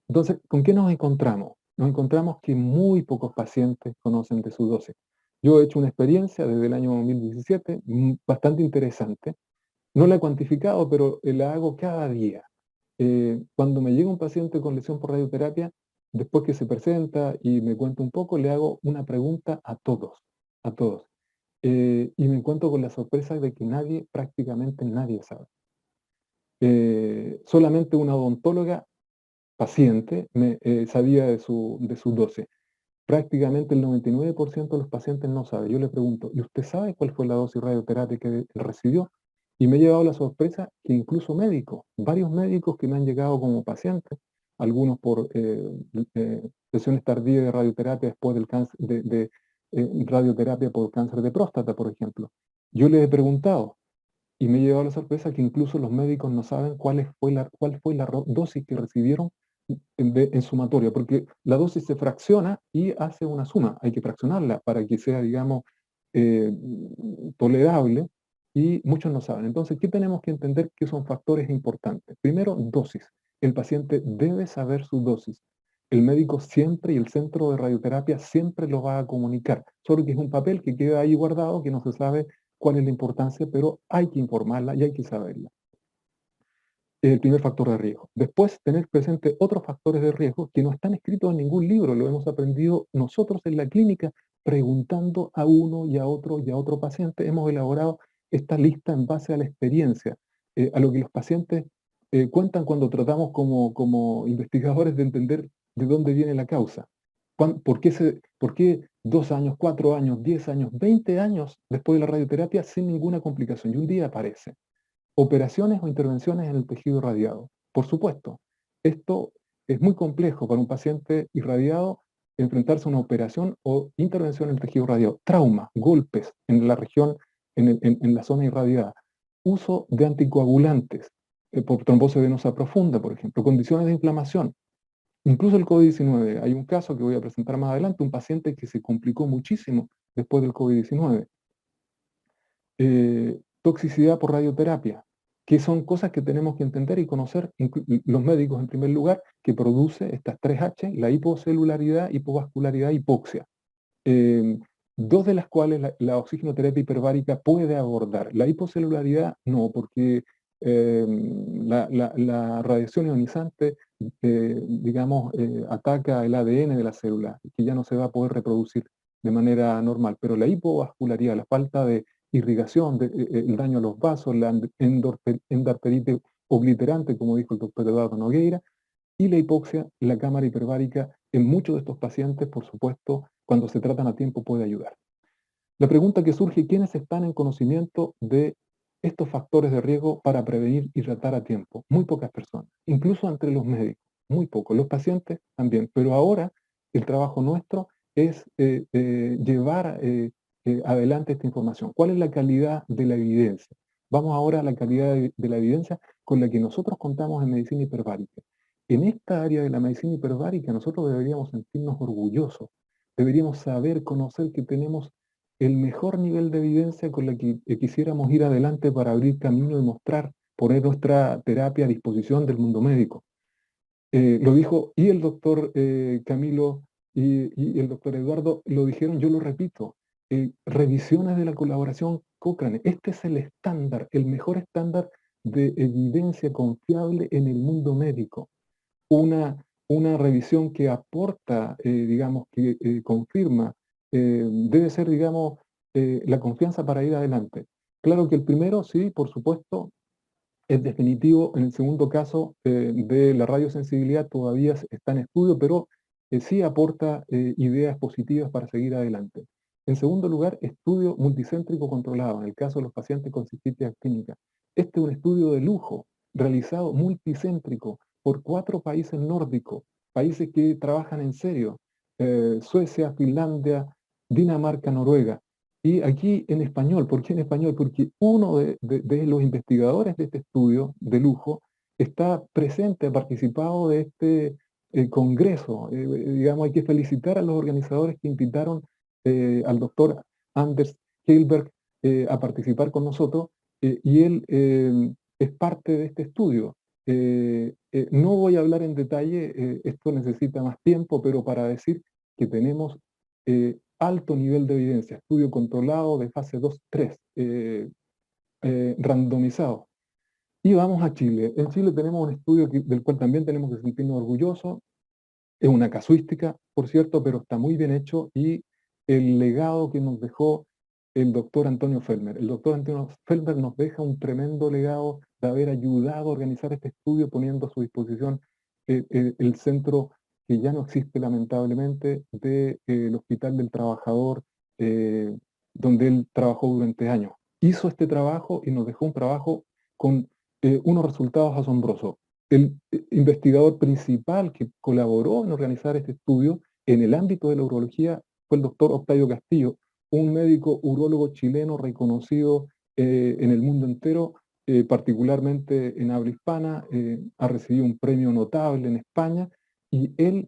[SPEAKER 2] Entonces, ¿con qué nos encontramos? Nos encontramos que muy pocos pacientes conocen de su dosis. Yo he hecho una experiencia desde el año 2017 bastante interesante. No la he cuantificado, pero la hago cada día. Cuando me llega un paciente con lesión por radioterapia, después que se presenta y me cuenta un poco, le hago una pregunta a todos, a todos. Y me encuentro con la sorpresa de que nadie, prácticamente nadie sabe. Solamente una odontóloga paciente sabía de su dosis. Prácticamente el 99% de los pacientes no sabe. Yo le pregunto, ¿y usted sabe cuál fue la dosis de radioterapia que recibió? Y me he llevado la sorpresa que incluso médicos, varios médicos que me han llegado como pacientes, algunos por lesiones tardías de radioterapia después del cáncer, radioterapia por cáncer de próstata, por ejemplo. Yo les he preguntado y me he llevado la sorpresa que incluso los médicos no saben cuál fue la dosis que recibieron en sumatoria, porque la dosis se fracciona y hace una suma. Hay que fraccionarla para que sea, digamos, eh, tolerable y muchos no saben. Entonces, ¿qué tenemos que entender que son factores importantes? Primero, dosis. El paciente debe saber su dosis. El médico siempre y el centro de radioterapia siempre lo va a comunicar, solo que es un papel que queda ahí guardado, que no se sabe cuál es la importancia, pero hay que informarla y hay que saberla. El primer factor de riesgo. Después, tener presente otros factores de riesgo que no están escritos en ningún libro, lo hemos aprendido nosotros en la clínica, preguntando a uno y a otro paciente. Hemos elaborado esta lista en base a la experiencia, a lo que los pacientes cuentan cuando tratamos como investigadores de entender de dónde viene la causa. ¿Por qué 2 años, 4 años, 10 años, 20 años después de la radioterapia sin ninguna complicación? Y un día aparece. Operaciones o intervenciones en el tejido irradiado. Por supuesto, esto es muy complejo para un paciente irradiado enfrentarse a una operación o intervención en el tejido irradiado. Trauma, golpes en la región, en la zona irradiada. Uso de anticoagulantes por trombosis venosa profunda, por ejemplo. Condiciones de inflamación. Incluso el COVID-19. Hay un caso que voy a presentar más adelante, un paciente que se complicó muchísimo después del COVID-19. Toxicidad por radioterapia, que son cosas que tenemos que entender y conocer los médicos en primer lugar, que produce estas 3H, la hipocelularidad, hipovascularidad, hipoxia. Dos de las cuales la oxigenoterapia hiperbárica puede abordar. La hipocelularidad no, porque la radiación ionizante, digamos, ataca el ADN de la célula, que ya no se va a poder reproducir de manera normal. Pero la hipovascularidad, la falta de irrigación, el daño a los vasos, la endarteritis obliterante, como dijo el doctor Eduardo Nogueira, y la hipoxia, la cámara hiperbárica, en muchos de estos pacientes, por supuesto, cuando se tratan a tiempo puede ayudar. La pregunta que surge: ¿quiénes están en conocimiento de estos factores de riesgo para prevenir y tratar a tiempo? Muy pocas personas, incluso entre los médicos, muy pocos. Los pacientes también, pero ahora el trabajo nuestro es llevar adelante esta información. ¿Cuál es la calidad de la evidencia? Vamos ahora a la calidad de la evidencia con la que nosotros contamos en medicina hiperbárica. En esta área de la medicina hiperbárica nosotros deberíamos sentirnos orgullosos, deberíamos saber, conocer que tenemos el mejor nivel de evidencia con la que quisiéramos ir adelante para abrir camino y mostrar, poner nuestra terapia a disposición del mundo médico. Lo dijo y el doctor Camilo y el doctor Eduardo, lo dijeron, yo lo repito, revisiones de la colaboración Cochrane. Este es el estándar, el mejor estándar de evidencia confiable en el mundo médico. Una revisión que aporta, digamos, que confirma, debe ser, digamos, la confianza para ir adelante. Claro que el primero, sí, por supuesto, es definitivo. En el segundo caso de la radiosensibilidad todavía está en estudio, pero sí aporta ideas positivas para seguir adelante. En segundo lugar, estudio multicéntrico controlado, en el caso de los pacientes con cistitis actínica. Este es un estudio de lujo, realizado multicéntrico por 4 países nórdicos, países que trabajan en serio, Suecia, Finlandia, Dinamarca, Noruega. Y aquí en español, ¿por qué en español? Porque uno de los investigadores de este estudio de lujo está presente, ha participado de este congreso. Digamos, hay que felicitar a los organizadores que invitaron al doctor Anders Hillberg a participar con nosotros, y él es parte de este estudio. No voy a hablar en detalle, esto necesita más tiempo, pero para decir que tenemos alto nivel de evidencia, estudio controlado de fase 2-3, randomizado. Y vamos a Chile. En Chile tenemos un estudio del cual también tenemos que sentirnos orgullosos. Es una casuística, por cierto, pero está muy bien hecho, y el legado que nos dejó el doctor Antonio Felmer. El doctor Antonio Felmer nos deja un tremendo legado de haber ayudado a organizar este estudio, poniendo a su disposición el centro que ya no existe lamentablemente, del Hospital del Trabajador, donde él trabajó durante años. Hizo este trabajo y nos dejó un trabajo con unos resultados asombrosos. El investigador principal que colaboró en organizar este estudio en el ámbito de la urología fue el doctor Octavio Castillo, un médico urólogo chileno reconocido en el mundo entero, particularmente en habla hispana, ha recibido un premio notable en España, y él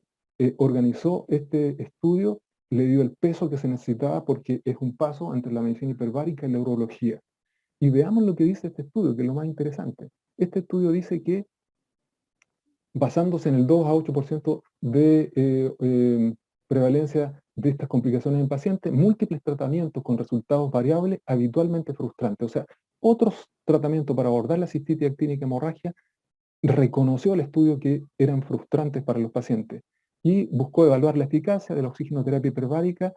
[SPEAKER 2] organizó este estudio, le dio el peso que se necesitaba porque es un paso entre la medicina hiperbárica y la urología. Y veamos lo que dice este estudio, que es lo más interesante. Este estudio dice que, basándose en el 2 a 8% de prevalencia de estas complicaciones en pacientes, múltiples tratamientos con resultados variables habitualmente frustrantes. O sea, otros tratamientos para abordar la cistitis actínica hemorragia, reconoció el estudio que eran frustrantes para los pacientes y buscó evaluar la eficacia de la oxigenoterapia hiperbárica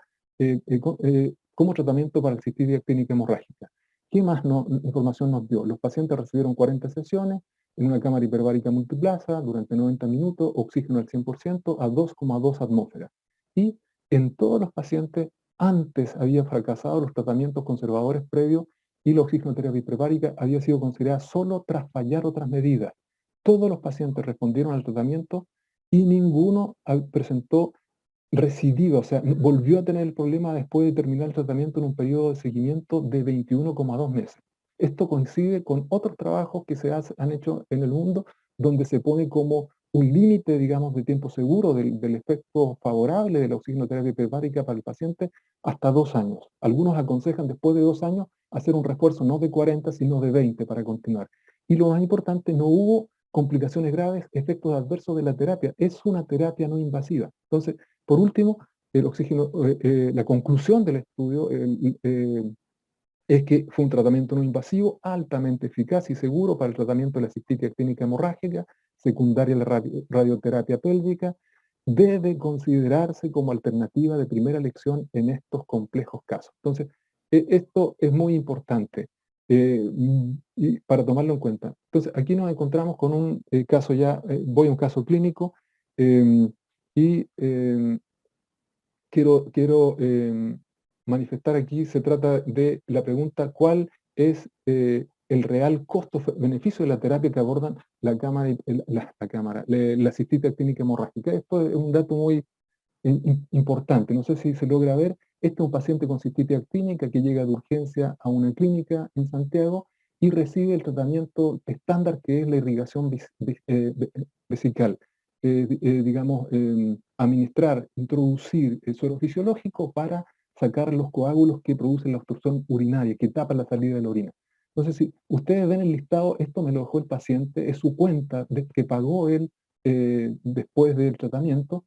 [SPEAKER 2] como tratamiento para la cistitis actínica hemorrágica. ¿Qué más información nos dio? Los pacientes recibieron 40 sesiones en una cámara hiperbárica multiplaza durante 90 minutos, oxígeno al 100% a 2,2 atmósferas. Y en todos los pacientes antes habían fracasado los tratamientos conservadores previos, y la oxigenoterapia hiperbárica había sido considerada solo tras fallar otras medidas. Todos los pacientes respondieron al tratamiento y ninguno presentó recidiva, o sea, volvió a tener el problema después de terminar el tratamiento en un periodo de seguimiento de 21,2 meses. Esto coincide con otros trabajos que han hecho en el mundo, donde se pone como un límite, digamos, de tiempo seguro del efecto favorable de la oxigenoterapia hiperbárica para el paciente hasta 2 años. Algunos aconsejan después de 2 años hacer un refuerzo no de 40, sino de 20 para continuar. Y lo más importante, no hubo complicaciones graves, efectos adversos de la terapia. Es una terapia no invasiva. Entonces, por último, el oxígeno, la conclusión del estudio es que fue un tratamiento no invasivo, altamente eficaz y seguro para el tratamiento de la cistitis actínica hemorrágica, secundaria a la radioterapia pélvica. Debe considerarse como alternativa de primera elección en estos complejos casos. Entonces, esto es muy importante y para tomarlo en cuenta. Entonces, aquí nos encontramos con un caso ya, voy a un caso clínico, y quiero manifestar aquí se trata de la pregunta ¿cuál es el real costo-beneficio de la terapia que abordan la cámara, la cistitis actínica hemorrágica? Esto es un dato muy importante, no sé si se logra ver. Este es un paciente con cistitis actínica que llega de urgencia a una clínica en Santiago y recibe el tratamiento estándar que es la irrigación vesical. Digamos, administrar, introducir el suero fisiológico para sacar los coágulos que producen la obstrucción urinaria, que tapan la salida de la orina. Entonces, si ustedes ven el listado, esto me lo dejó el paciente, es su cuenta que pagó él después del tratamiento,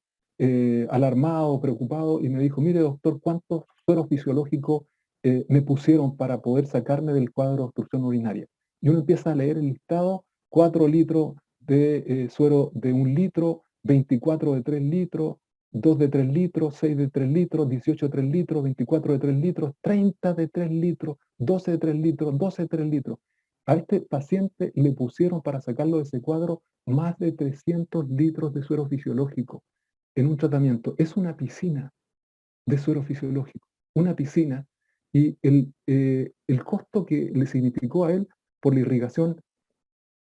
[SPEAKER 2] alarmado, preocupado, y me dijo, mire doctor, ¿cuántos sueros fisiológicos me pusieron para poder sacarme del cuadro de obstrucción urinaria? Y uno empieza a leer el listado: 4 litros de suero de 1 litro, 24 de 3 litros, 2 de 3 litros, 6 de 3 litros, 18 de 3 litros, 24 de 3 litros, 30 de 3 litros, 12 de 3 litros, 12 de 3 litros. A este paciente le pusieron para sacarlo de ese cuadro más de 300 litros de suero fisiológico en un tratamiento. Es una piscina de suero fisiológico, una piscina, y el costo que le significó a él por la irrigación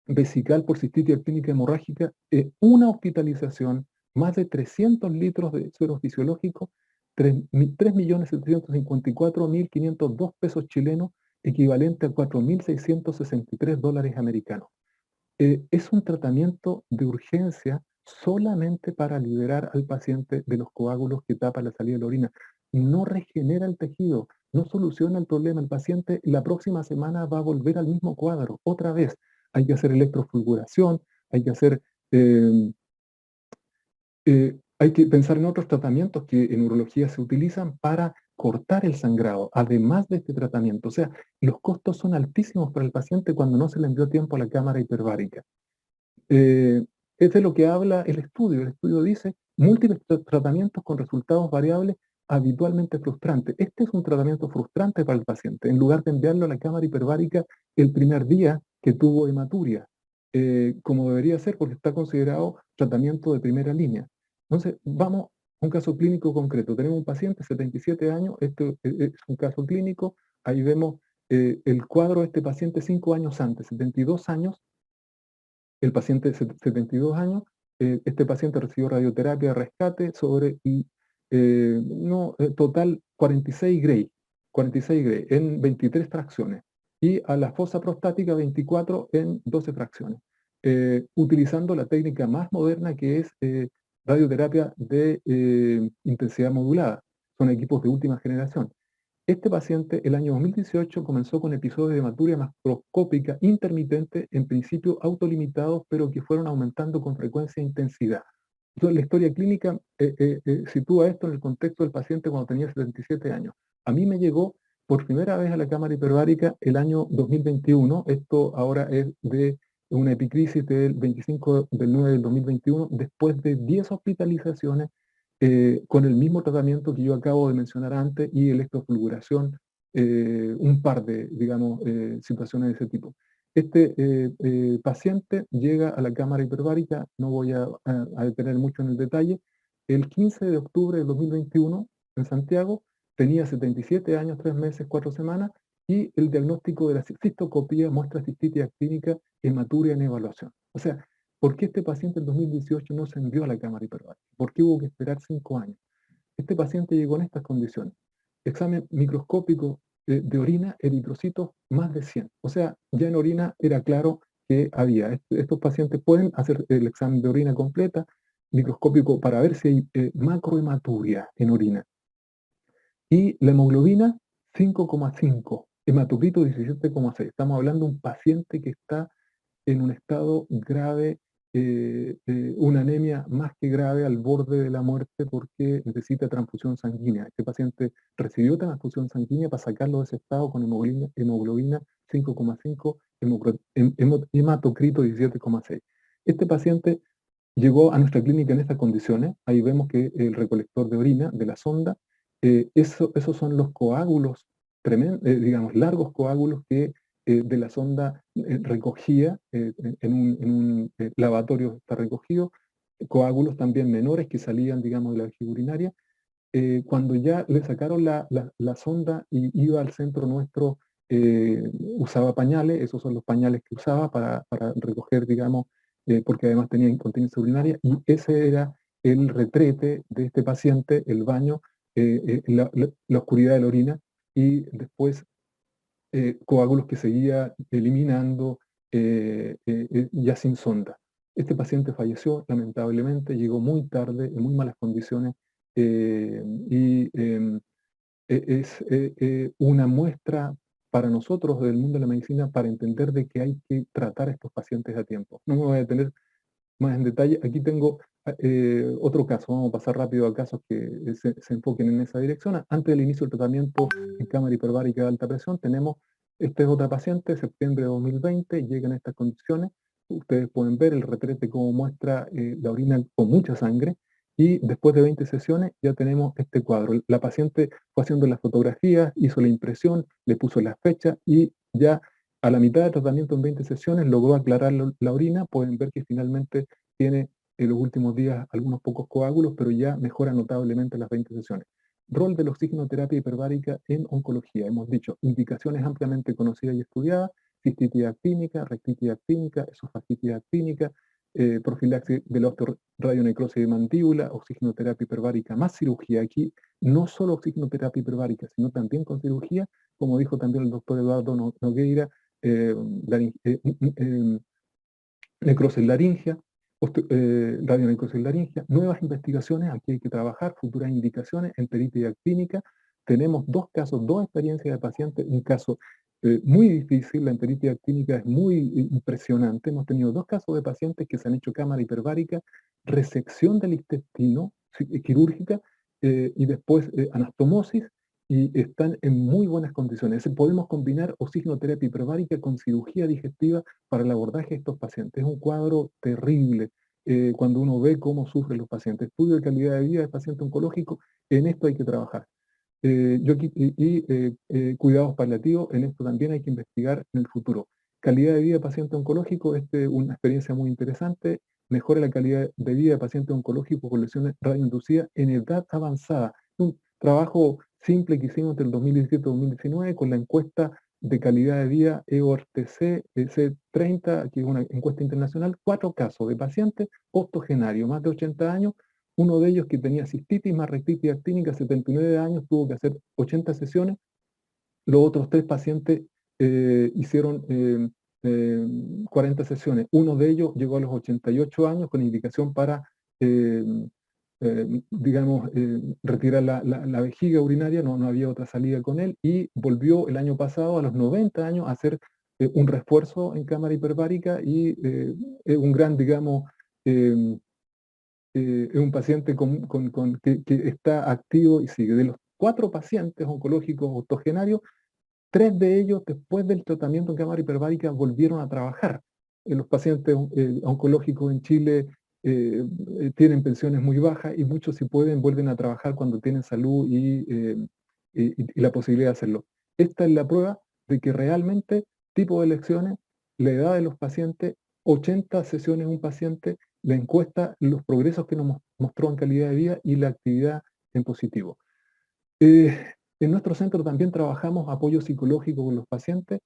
[SPEAKER 2] vesical por cistitis actínica hemorrágica, una hospitalización, más de 300 litros de suero fisiológico, 3.754.502 pesos chilenos, equivalente a 4.663 dólares americanos. Es un tratamiento de urgencia solamente para liberar al paciente de los coágulos que tapan la salida de la orina. No regenera el tejido, no soluciona el problema. El paciente la próxima semana va a volver al mismo cuadro, otra vez. Hay que hacer electrofulguración, hay que hacer hay que pensar en otros tratamientos que en urología se utilizan para cortar el sangrado, además de este tratamiento. O sea, los costos son altísimos para el paciente cuando no se le envió tiempo a la cámara hiperbárica. Es de lo que habla el estudio. El estudio dice, múltiples tratamientos con resultados variables habitualmente frustrantes. Este es un tratamiento frustrante para el paciente, en lugar de enviarlo a la cámara hiperbárica el primer día que tuvo hematuria, como debería ser, porque está considerado tratamiento de primera línea. Entonces, vamos a un caso clínico concreto. Tenemos un paciente, 77 años, esto es un caso clínico. Ahí vemos el cuadro de este paciente 5 años antes, 72 años, el paciente 72 años, este paciente recibió radioterapia de rescate sobre total 46 Gray, 46 Gray en 23 fracciones, y a la fosa prostática 24 en 12 fracciones, utilizando la técnica más moderna que es radioterapia de intensidad modulada. Son equipos de última generación. Este paciente, el año 2018, comenzó con episodios de hematuria macroscópica intermitente, en principio autolimitados, pero que fueron aumentando con frecuencia e intensidad. Entonces, la historia clínica sitúa esto en el contexto del paciente cuando tenía 77 años. A mí me llegó por primera vez a la cámara hiperbárica el año 2021. Esto ahora es de una epicrisis del 25 del 9 del 2021, después de 10 hospitalizaciones, con el mismo tratamiento que yo acabo de mencionar antes y electrofulguración, un par de, digamos, situaciones de ese tipo. Este paciente llega a la cámara hiperbárica, no voy a detener mucho en el detalle, el 15 de octubre de 2021 en Santiago, tenía 77 años, 3 meses, 4 semanas, y el diagnóstico de la cistoscopía muestra cistitis actínica hematuria en evaluación. O sea, ¿por qué este paciente en 2018 no se envió a la cámara hiperbárica? ¿Por qué hubo que esperar 5 años? Este paciente llegó en estas condiciones. Examen microscópico de orina, eritrocitos más de 100. O sea, ya en orina era claro que había. Estos pacientes pueden hacer el examen de orina completa, microscópico, para ver si hay macrohematuria en orina. Y la hemoglobina, 5,5. Hematocrito, 17,6. Estamos hablando de un paciente que está en un estado grave, una anemia más que grave, al borde de la muerte, porque necesita transfusión sanguínea. Este paciente recibió transfusión sanguínea para sacarlo de ese estado con hemoglobina 5,5, hematocrito 17,6. Este paciente llegó a nuestra clínica en estas condiciones. Ahí vemos que el recolector de orina de la sonda, esos son los coágulos, digamos, largos coágulos que de la sonda recogía, en un lavatorio está recogido, coágulos también menores que salían, digamos, de la vejiga urinaria, cuando ya le sacaron la sonda y iba al centro nuestro, usaba pañales, esos son los pañales que usaba para recoger, digamos, porque además tenía incontinencia urinaria, y ese era el retrete de este paciente, el baño, la oscuridad de la orina, y después coágulos que seguía eliminando ya sin sonda. Este paciente falleció, lamentablemente, llegó muy tarde, en muy malas condiciones, y es una muestra para nosotros del mundo de la medicina para entender de que hay que tratar a estos pacientes a tiempo. No me voy a detener más en detalle. Aquí tengo otro caso, vamos a pasar rápido a casos que se enfoquen en esa dirección. Antes del inicio del tratamiento en cámara hiperbárica de alta presión, tenemos, esta es otra paciente, septiembre de 2020, llega en estas condiciones. Ustedes pueden ver el retrete como muestra la orina con mucha sangre, y después de 20 sesiones ya tenemos este cuadro. La paciente fue haciendo las fotografías, hizo la impresión, le puso la fecha, y ya a la mitad del tratamiento, en 20 sesiones, logró aclarar la orina. Pueden ver que finalmente tiene en los últimos días algunos pocos coágulos, pero ya mejora notablemente las 20 sesiones. Rol de la oxigenoterapia hiperbárica en oncología. Hemos dicho, indicaciones ampliamente conocidas y estudiadas: cistitis actínica, rectitis actínica, esofagitis actínica, profilaxis de la osteoradionecrosis de mandíbula, oxigenoterapia hiperbárica más cirugía. Aquí no solo oxigenoterapia hiperbárica, sino también con cirugía, como dijo también el doctor Eduardo Nogueira, eh, necrosis laringea, radionecrosis laringea, nuevas investigaciones, aquí hay que trabajar, futuras indicaciones, enteritis actínica. Tenemos dos casos, dos experiencias de pacientes, un caso muy difícil, la enteritis actínica es muy impresionante. Hemos tenido dos casos de pacientes que se han hecho cámara hiperbárica, resección del intestino quirúrgica, y después anastomosis, y están en muy buenas condiciones. Podemos combinar oxigenoterapia hiperbárica con cirugía digestiva para el abordaje de estos pacientes. Es un cuadro terrible cuando uno ve cómo sufren los pacientes. Estudio de calidad de vida del paciente oncológico, en esto hay que trabajar. Cuidados paliativos, en esto también hay que investigar en el futuro. Calidad de vida de paciente oncológico, una experiencia muy interesante. Mejora la calidad de vida de paciente oncológico con lesiones radioinducidas en edad avanzada. Un trabajo simple que hicimos entre el 2017 y 2019 con la encuesta de calidad de vida EORTC C30, que es una encuesta internacional. 4 casos de pacientes octogenarios, más de 80 años. Uno de ellos, que tenía cistitis más rectitis actínica, 79 años, tuvo que hacer 80 sesiones. Los otros 3 pacientes hicieron 40 sesiones. Uno de ellos llegó a los 88 años con indicación para, digamos, retirar la vejiga urinaria. No había otra salida con él, y volvió el año pasado a los 90 años a hacer un refuerzo en cámara hiperbárica, y un gran, digamos, es un paciente que está activo y sigue. De los 4 pacientes oncológicos octogenarios, 3 de ellos, después del tratamiento en cámara hiperbárica, volvieron a trabajar. Los pacientes oncológicos en Chile tienen pensiones muy bajas, y muchos, si pueden, vuelven a trabajar cuando tienen salud y la posibilidad de hacerlo. Esta es la prueba de que realmente, tipo de elecciones, la edad de los pacientes, 80 sesiones un paciente, la encuesta, los progresos que nos mostró en calidad de vida y la actividad en positivo. En nuestro centro también trabajamos apoyo psicológico con los pacientes,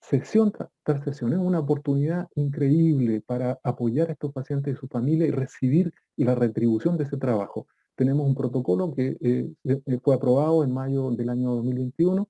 [SPEAKER 2] sesión tras sesión. Es una oportunidad increíble para apoyar a estos pacientes y su familia y recibir la retribución de ese trabajo. Tenemos un protocolo que fue aprobado en mayo del año 2021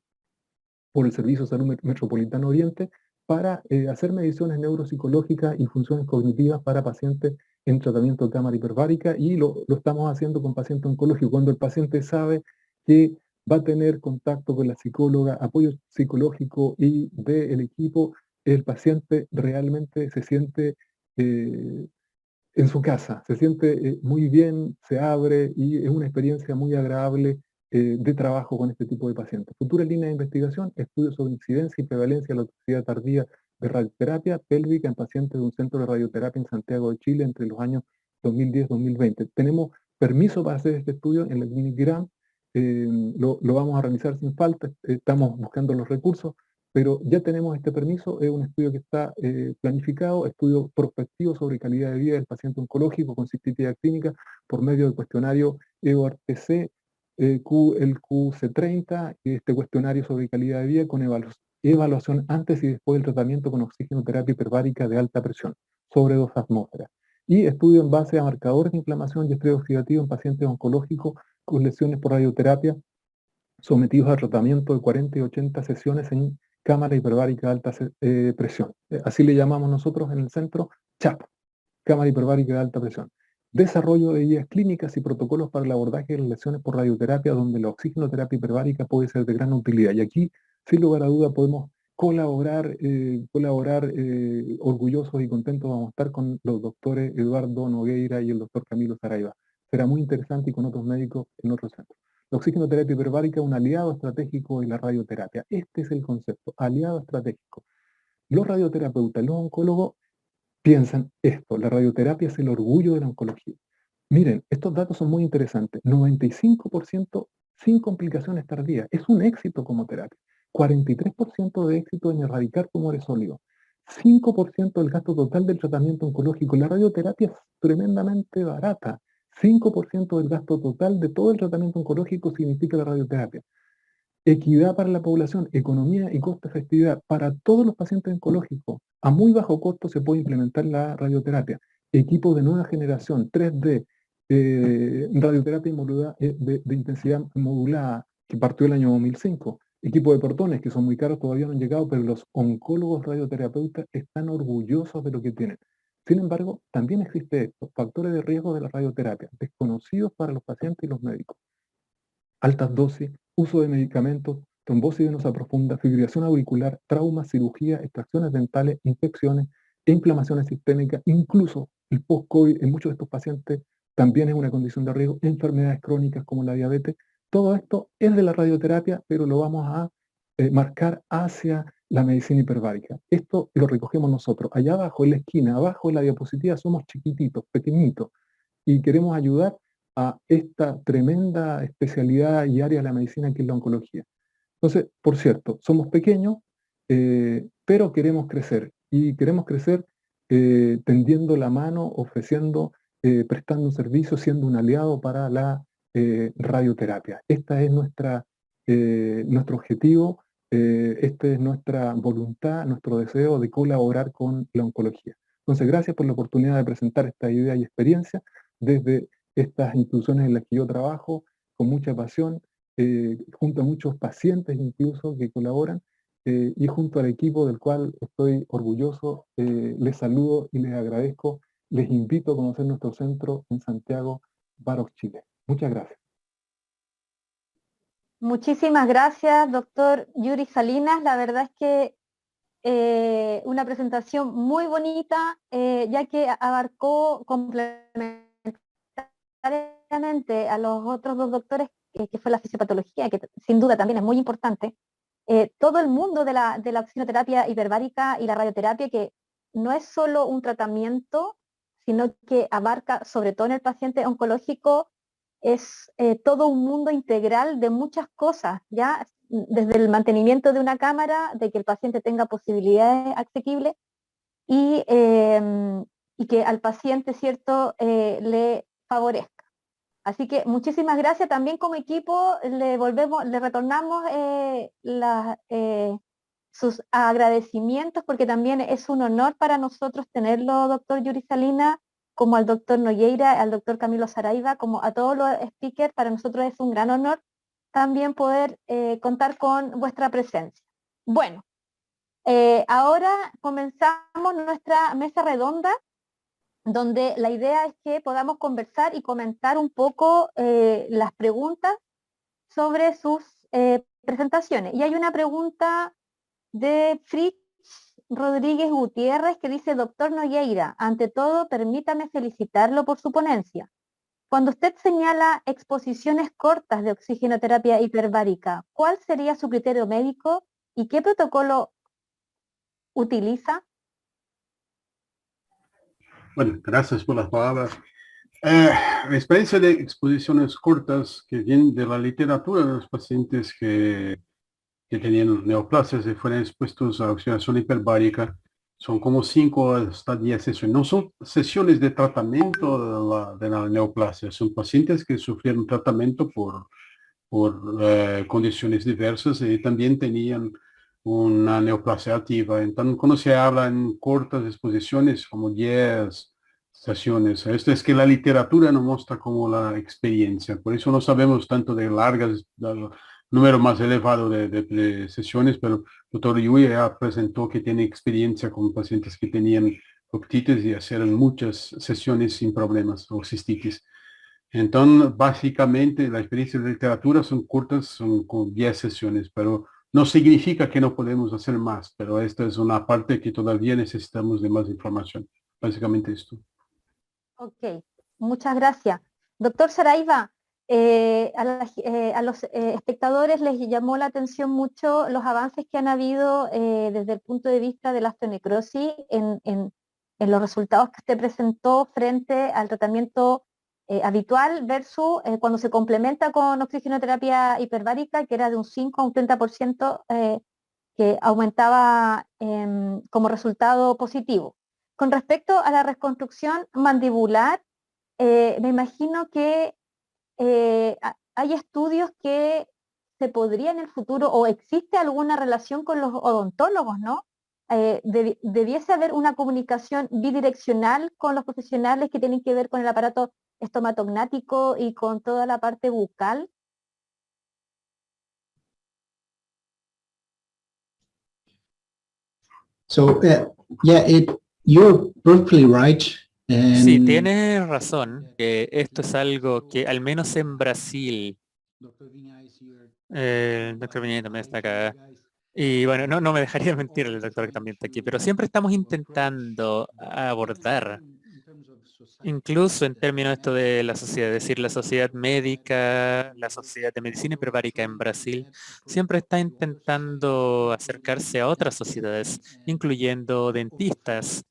[SPEAKER 2] por el Servicio de Salud Metropolitano Oriente para hacer mediciones neuropsicológicas y funciones cognitivas para pacientes en tratamiento de cámara hiperbárica, y lo estamos haciendo con pacientes oncológicos. Cuando el paciente sabe que va a tener contacto con la psicóloga, apoyo psicológico y del equipo, el paciente realmente se siente en su casa, se siente muy bien, se abre, y es una experiencia muy agradable de trabajo con este tipo de pacientes. Futura línea de investigación: estudios sobre incidencia y prevalencia de la toxicidad tardía de radioterapia pélvica en pacientes de un centro de radioterapia en Santiago de Chile entre los años 2010-2020. Tenemos permiso para hacer este estudio en la Clinic Grant, lo vamos a realizar sin falta, estamos buscando los recursos, pero ya tenemos este permiso. Es un estudio que está planificado, estudio prospectivo sobre calidad de vida del paciente oncológico con cistitis actínica por medio del cuestionario EORTC el QC30, este cuestionario sobre calidad de vida con evaluación antes y después del tratamiento con oxigenoterapia hiperbárica de alta presión, sobre 2 atmósferas. Y estudio en base a marcadores de inflamación y estrés oxidativo en pacientes oncológicos con lesiones por radioterapia sometidos a tratamiento de 40 y 80 sesiones en cámara hiperbárica de alta presión. Así le llamamos nosotros en el centro CHAP, cámara hiperbárica de alta presión. Desarrollo de guías clínicas y protocolos para el abordaje de las lesiones por radioterapia, donde la oxigenoterapia hiperbárica puede ser de gran utilidad. Y aquí, sin lugar a duda, podemos colaborar orgullosos y contentos vamos a estar con los doctores Eduardo Nogueira y el doctor Camilo Saraiva. Será muy interesante y con otros médicos en otros centros. La oxigenoterapia hiperbárica es un aliado estratégico de la radioterapia. Este es el concepto, aliado estratégico. Los radioterapeutas, los oncólogos, piensan esto: la radioterapia es el orgullo de la oncología. Miren, estos datos son muy interesantes. 95% sin complicaciones tardías. Es un éxito como terapia. 43% de éxito en erradicar tumores sólidos. 5% del gasto total del tratamiento oncológico. La radioterapia es tremendamente barata. 5% del gasto total de todo el tratamiento oncológico significa la radioterapia. Equidad para la población, economía y costo efectividad para todos los pacientes oncológicos. A muy bajo costo se puede implementar la radioterapia. Equipos de nueva generación, 3D, radioterapia de intensidad modulada, que partió el año 2005. Equipos de protones, que son muy caros, todavía no han llegado, pero los oncólogos radioterapeutas están orgullosos de lo que tienen. Sin embargo, también existe esto: factores de riesgo de la radioterapia, desconocidos para los pacientes y los médicos. Altas dosis, uso de medicamentos, trombosis venosa profunda, fibrilación auricular, traumas, cirugía, extracciones dentales, infecciones e inflamaciones sistémicas. Incluso el post-COVID en muchos de estos pacientes también es una condición de riesgo, enfermedades crónicas como la diabetes. Todo esto es de la radioterapia, pero lo vamos a marcar hacia la medicina hiperbárica. Esto lo recogemos nosotros. Allá abajo, en la esquina, abajo en la diapositiva, somos chiquititos, pequeñitos, y queremos ayudar a esta tremenda especialidad y área de la medicina que es la oncología. Entonces, por cierto, somos pequeños, pero queremos crecer, y queremos crecer tendiendo la mano, ofreciendo, prestando un servicio, siendo un aliado para la radioterapia. Esta es nuestro objetivo, esta es nuestra voluntad, nuestro deseo de colaborar con la oncología. Entonces, gracias por la oportunidad de presentar esta idea y experiencia desde estas instituciones en las que yo trabajo con mucha pasión, junto a muchos pacientes incluso que colaboran, y junto al equipo del cual estoy orgulloso. Les saludo y les agradezco. Les invito a conocer nuestro centro en Santiago, Baros, Chile. Muchas gracias.
[SPEAKER 1] Muchísimas gracias, doctor Yuri Salinas. La verdad es que una presentación muy bonita, ya que abarcó complementariamente a los otros dos doctores, que fue la fisiopatología, que sin duda también es muy importante. Todo el mundo de la oxigenoterapia hiperbárica y la radioterapia, que no es solo un tratamiento, sino que abarca, sobre todo en el paciente oncológico, es todo un mundo integral de muchas cosas, ¿ya? Desde el mantenimiento de una cámara, de que el paciente tenga posibilidades asequibles y que al paciente, ¿cierto?, le favorezca. Así que muchísimas gracias. También como equipo le retornamos sus agradecimientos, porque también es un honor para nosotros tenerlo, doctor Yuri Salinas, como al doctor Nogueira, al doctor Camilo Saraiva, como a todos los speakers. Para nosotros es un gran honor también poder contar con vuestra presencia. Bueno, ahora comenzamos nuestra mesa redonda, donde la idea es que podamos conversar y comentar un poco las preguntas sobre sus presentaciones. Y hay una pregunta de Fritz Rodríguez Gutiérrez que dice: doctor Nogueira, ante todo permítame felicitarlo por su ponencia. Cuando usted señala exposiciones cortas de oxigenoterapia hiperbárica, ¿cuál sería su criterio médico y qué protocolo utiliza?
[SPEAKER 3] Bueno, gracias por las palabras. La experiencia de exposiciones cortas que vienen de la literatura de los pacientes que tenían neoplasias y fueron expuestos a oxigenación hiperbárica son como 5 hasta 10 sesiones. No son sesiones de tratamiento de la neoplasia, son pacientes que sufrieron tratamiento por por condiciones diversas y también tenían una neoplasia activa. Entonces, cuando se habla en cortas exposiciones, como 10 sesiones, esto es que la literatura no muestra como la experiencia. Por eso no sabemos tanto de largas, del número más elevado de sesiones, pero el doctor Yui ya presentó que tiene experiencia con pacientes que tenían proctitis y hicieron muchas sesiones sin problemas o cistitis. Entonces, básicamente, la experiencia de literatura son cortas, son con 10 sesiones, pero no significa que no podemos hacer más, pero esta es una parte que todavía necesitamos de más información. Básicamente esto.
[SPEAKER 1] Ok, muchas gracias. Doctor Saraiva, a los espectadores les llamó la atención mucho los avances que han habido desde el punto de vista de la osteonecrosis en los resultados que usted presentó frente al tratamiento habitual versus cuando se complementa con oxigenoterapia hiperbárica, que era de un 5 a un 30% que aumentaba como resultado positivo. Con respecto a la reconstrucción mandibular, me imagino que hay estudios que se podría en el futuro, o existe alguna relación con los odontólogos, ¿no? Debiese haber una comunicación bidireccional con los profesionales que tienen que ver con el aparato estomatognático y con toda la parte bucal.
[SPEAKER 4] So, yeah, you're perfectly right.
[SPEAKER 5] Sí, tienes razón, que esto es algo que al menos en Brasil, el doctor Viñay también está acá, y bueno, no me dejaría mentir el doctor que también está aquí, pero siempre estamos intentando abordar, incluso en términos de esto de la sociedad, es decir, la sociedad médica, la sociedad de medicina hiperbárica en Brasil, siempre está intentando acercarse a otras sociedades, incluyendo dentistas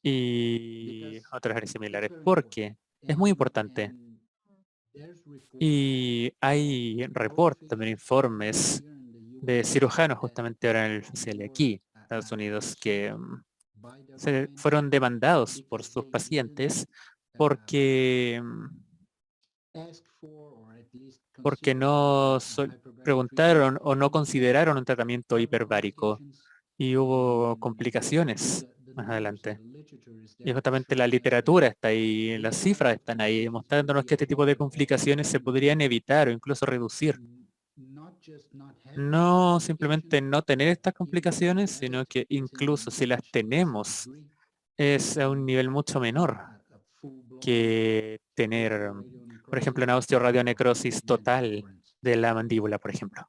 [SPEAKER 5] y otras áreas similares, porque es muy importante. Y hay reportes, también informes de cirujanos justamente ahora en el facial aquí, en Estados Unidos, que se fueron demandados por sus pacientes porque preguntaron o no consideraron un tratamiento hiperbárico y hubo complicaciones más adelante. Y justamente la literatura está ahí, las cifras están ahí, mostrándonos que este tipo de complicaciones se podrían evitar o incluso reducir. No simplemente no tener estas complicaciones, sino que incluso si las tenemos, es a un nivel mucho menor que tener, por ejemplo, una osteoradionecrosis total de la mandíbula, por ejemplo.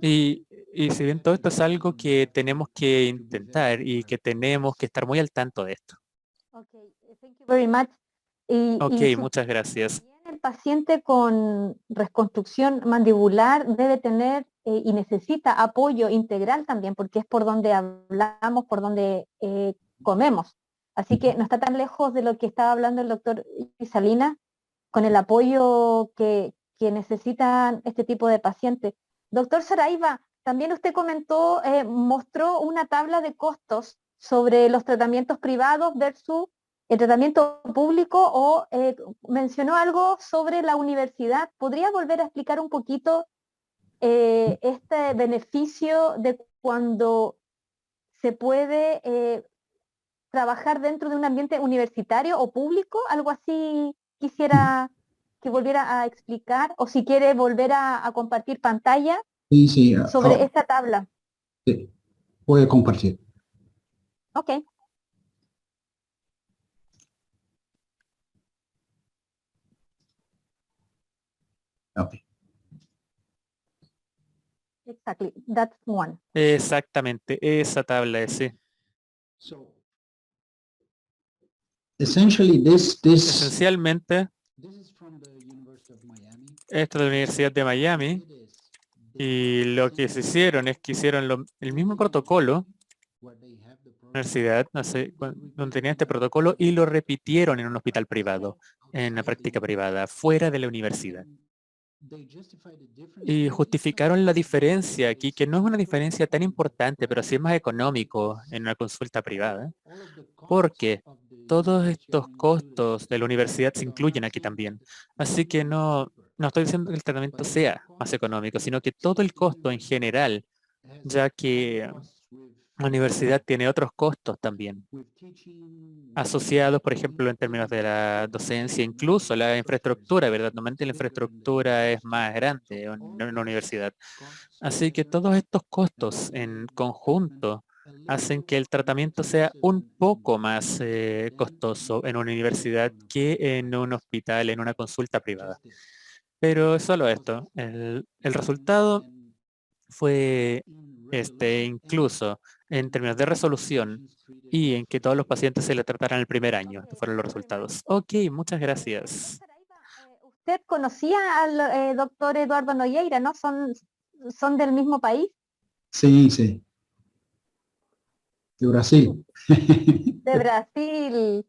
[SPEAKER 5] Y si bien todo esto es algo que tenemos que intentar y que tenemos que estar muy al tanto de esto.
[SPEAKER 1] Okay, thank you very much.
[SPEAKER 5] Ok, muchas gracias.
[SPEAKER 1] El paciente con reconstrucción mandibular debe tener y necesita apoyo integral también, porque es por donde hablamos, por donde comemos. Así que no está tan lejos de lo que estaba hablando el doctor Salinas, con el apoyo que necesitan este tipo de pacientes. Doctor Saraiva, también usted comentó, mostró una tabla de costos sobre los tratamientos privados versus el tratamiento público, o mencionó algo sobre la universidad. ¿Podría volver a explicar un poquito este beneficio de cuando se puede trabajar dentro de un ambiente universitario o público? Algo así quisiera que volviera a explicar, o si quiere volver a compartir pantalla sobre esta tabla.
[SPEAKER 4] Sí, voy a compartir.
[SPEAKER 1] Ok.
[SPEAKER 4] Okay.
[SPEAKER 1] Exactly, that's one.
[SPEAKER 5] Exactamente, esa tabla ese. Esencialmente, esto de la Universidad de Miami, y lo que se hicieron es que hicieron el mismo protocolo, universidad, donde tenía este protocolo, y lo repitieron en un hospital privado, en la práctica privada, fuera de la universidad. Y justificaron la diferencia aquí, que no es una diferencia tan importante, pero sí es más económico en una consulta privada, porque todos estos costos de la universidad se incluyen aquí también. Así que no no estoy diciendo que el tratamiento sea más económico, sino que todo el costo en general, ya que la universidad tiene otros costos también, asociados, por ejemplo, en términos de la docencia, incluso la infraestructura, ¿verdad? Normalmente la infraestructura es más grande en una universidad. Así que todos estos costos en conjunto hacen que el tratamiento sea un poco más costoso en una universidad que en un hospital, en una consulta privada. Pero es solo esto. El resultado fue incluso en términos de resolución y en que todos los pacientes se le trataran el primer año. Estos fueron los resultados. Ok, muchas gracias.
[SPEAKER 1] Usted conocía al doctor Eduardo Nogueira, ¿no? ¿Son del mismo país?
[SPEAKER 4] Sí, sí. De Brasil.
[SPEAKER 1] De Brasil.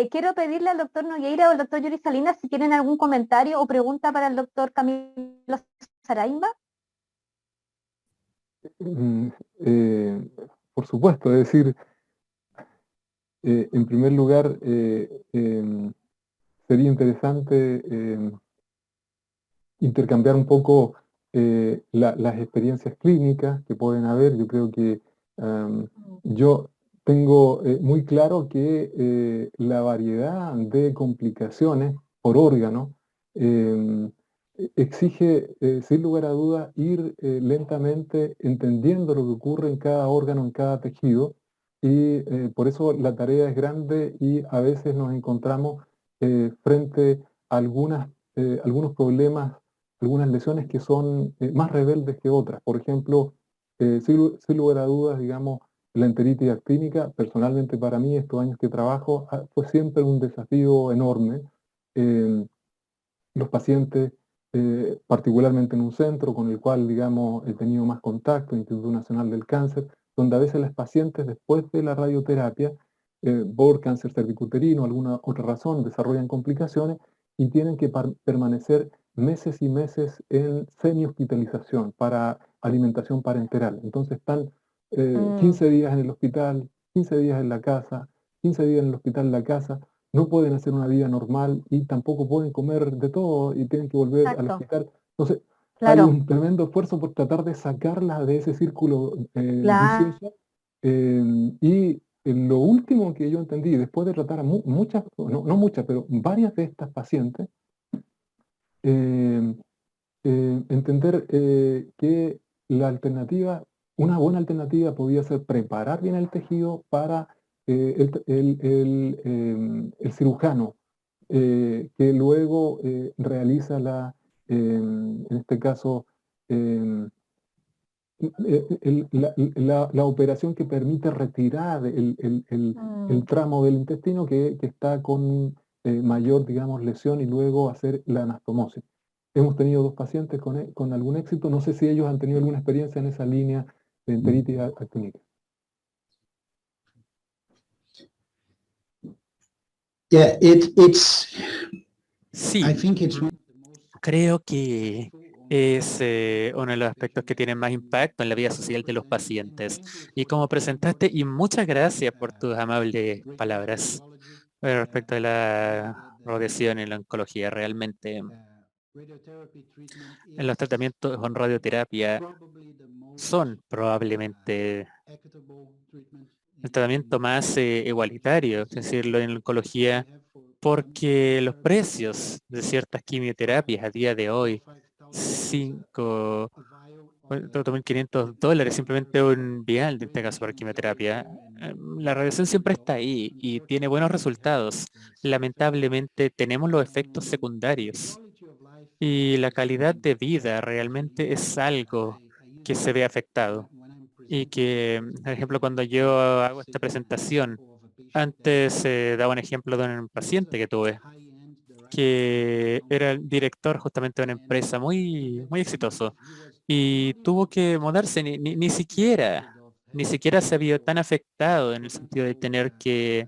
[SPEAKER 1] Quiero pedirle al doctor Nogueira o al doctor Yuri Salinas si tienen algún comentario o pregunta para el doctor Camilo Saraimba.
[SPEAKER 2] Mm, por supuesto, es decir, en primer lugar, sería interesante intercambiar un poco las experiencias clínicas que pueden haber. Yo creo que yo tengo muy claro que la variedad de complicaciones por órgano exige, sin lugar a dudas, ir lentamente entendiendo lo que ocurre en cada órgano, en cada tejido, y por eso la tarea es grande y a veces nos encontramos frente a algunos problemas, algunas lesiones que son más rebeldes que otras. Por ejemplo, sin lugar a dudas, digamos, la enteritis actínica, personalmente para mí, estos años que trabajo, fue siempre un desafío enorme. Eh, los pacientes, particularmente en un centro con el cual, digamos, he tenido más contacto, Instituto Nacional del Cáncer, donde a veces las pacientes después de la radioterapia, por cáncer cervicuterino o alguna otra razón, desarrollan complicaciones y tienen que permanecer meses y meses en semi-hospitalización para alimentación parenteral. Entonces están 15 días en el hospital, 15 días en la casa, 15 días en el hospital en la casa, no pueden hacer una vida normal y tampoco pueden comer de todo y tienen que volver al
[SPEAKER 1] Exacto,
[SPEAKER 2] hospital. Entonces, hay
[SPEAKER 1] claro,
[SPEAKER 2] un tremendo esfuerzo por tratar de sacarla de ese círculo
[SPEAKER 1] claro.
[SPEAKER 2] vicioso. Y lo último que yo entendí, después de tratar a muchas, no muchas, pero varias de estas pacientes, eh, entender que la alternativa, una buena alternativa podía ser preparar bien el tejido para el cirujano, que luego realiza en este caso, la operación que permite retirar el tramo del intestino que está con mayor, digamos, lesión y luego hacer la anastomosis. Hemos tenido 2 pacientes con algún éxito. No sé si ellos han tenido alguna experiencia en esa línea de enteritis actínica.
[SPEAKER 4] Yeah, it's.
[SPEAKER 5] Sí,
[SPEAKER 4] I think it's
[SPEAKER 5] creo que es uno de los aspectos que tienen más impacto en la vida social de los pacientes. Y como presentaste, y muchas gracias por tus amables palabras respecto a la radiación en la oncología. Realmente, en los tratamientos con radioterapia son probablemente el tratamiento más igualitario, es decirlo, en la oncología, porque los precios de ciertas quimioterapias a día de hoy, 4.500 dólares, simplemente un vial de este caso para quimioterapia. La radiación siempre está ahí y tiene buenos resultados. Lamentablemente tenemos los efectos secundarios y la calidad de vida realmente es algo que se ve afectado. Y que, por ejemplo, cuando yo hago esta presentación, antes daba un ejemplo de un paciente que tuve, que era el director justamente de una empresa muy exitoso y tuvo que mudarse, ni siquiera se vio tan afectado en el sentido de tener que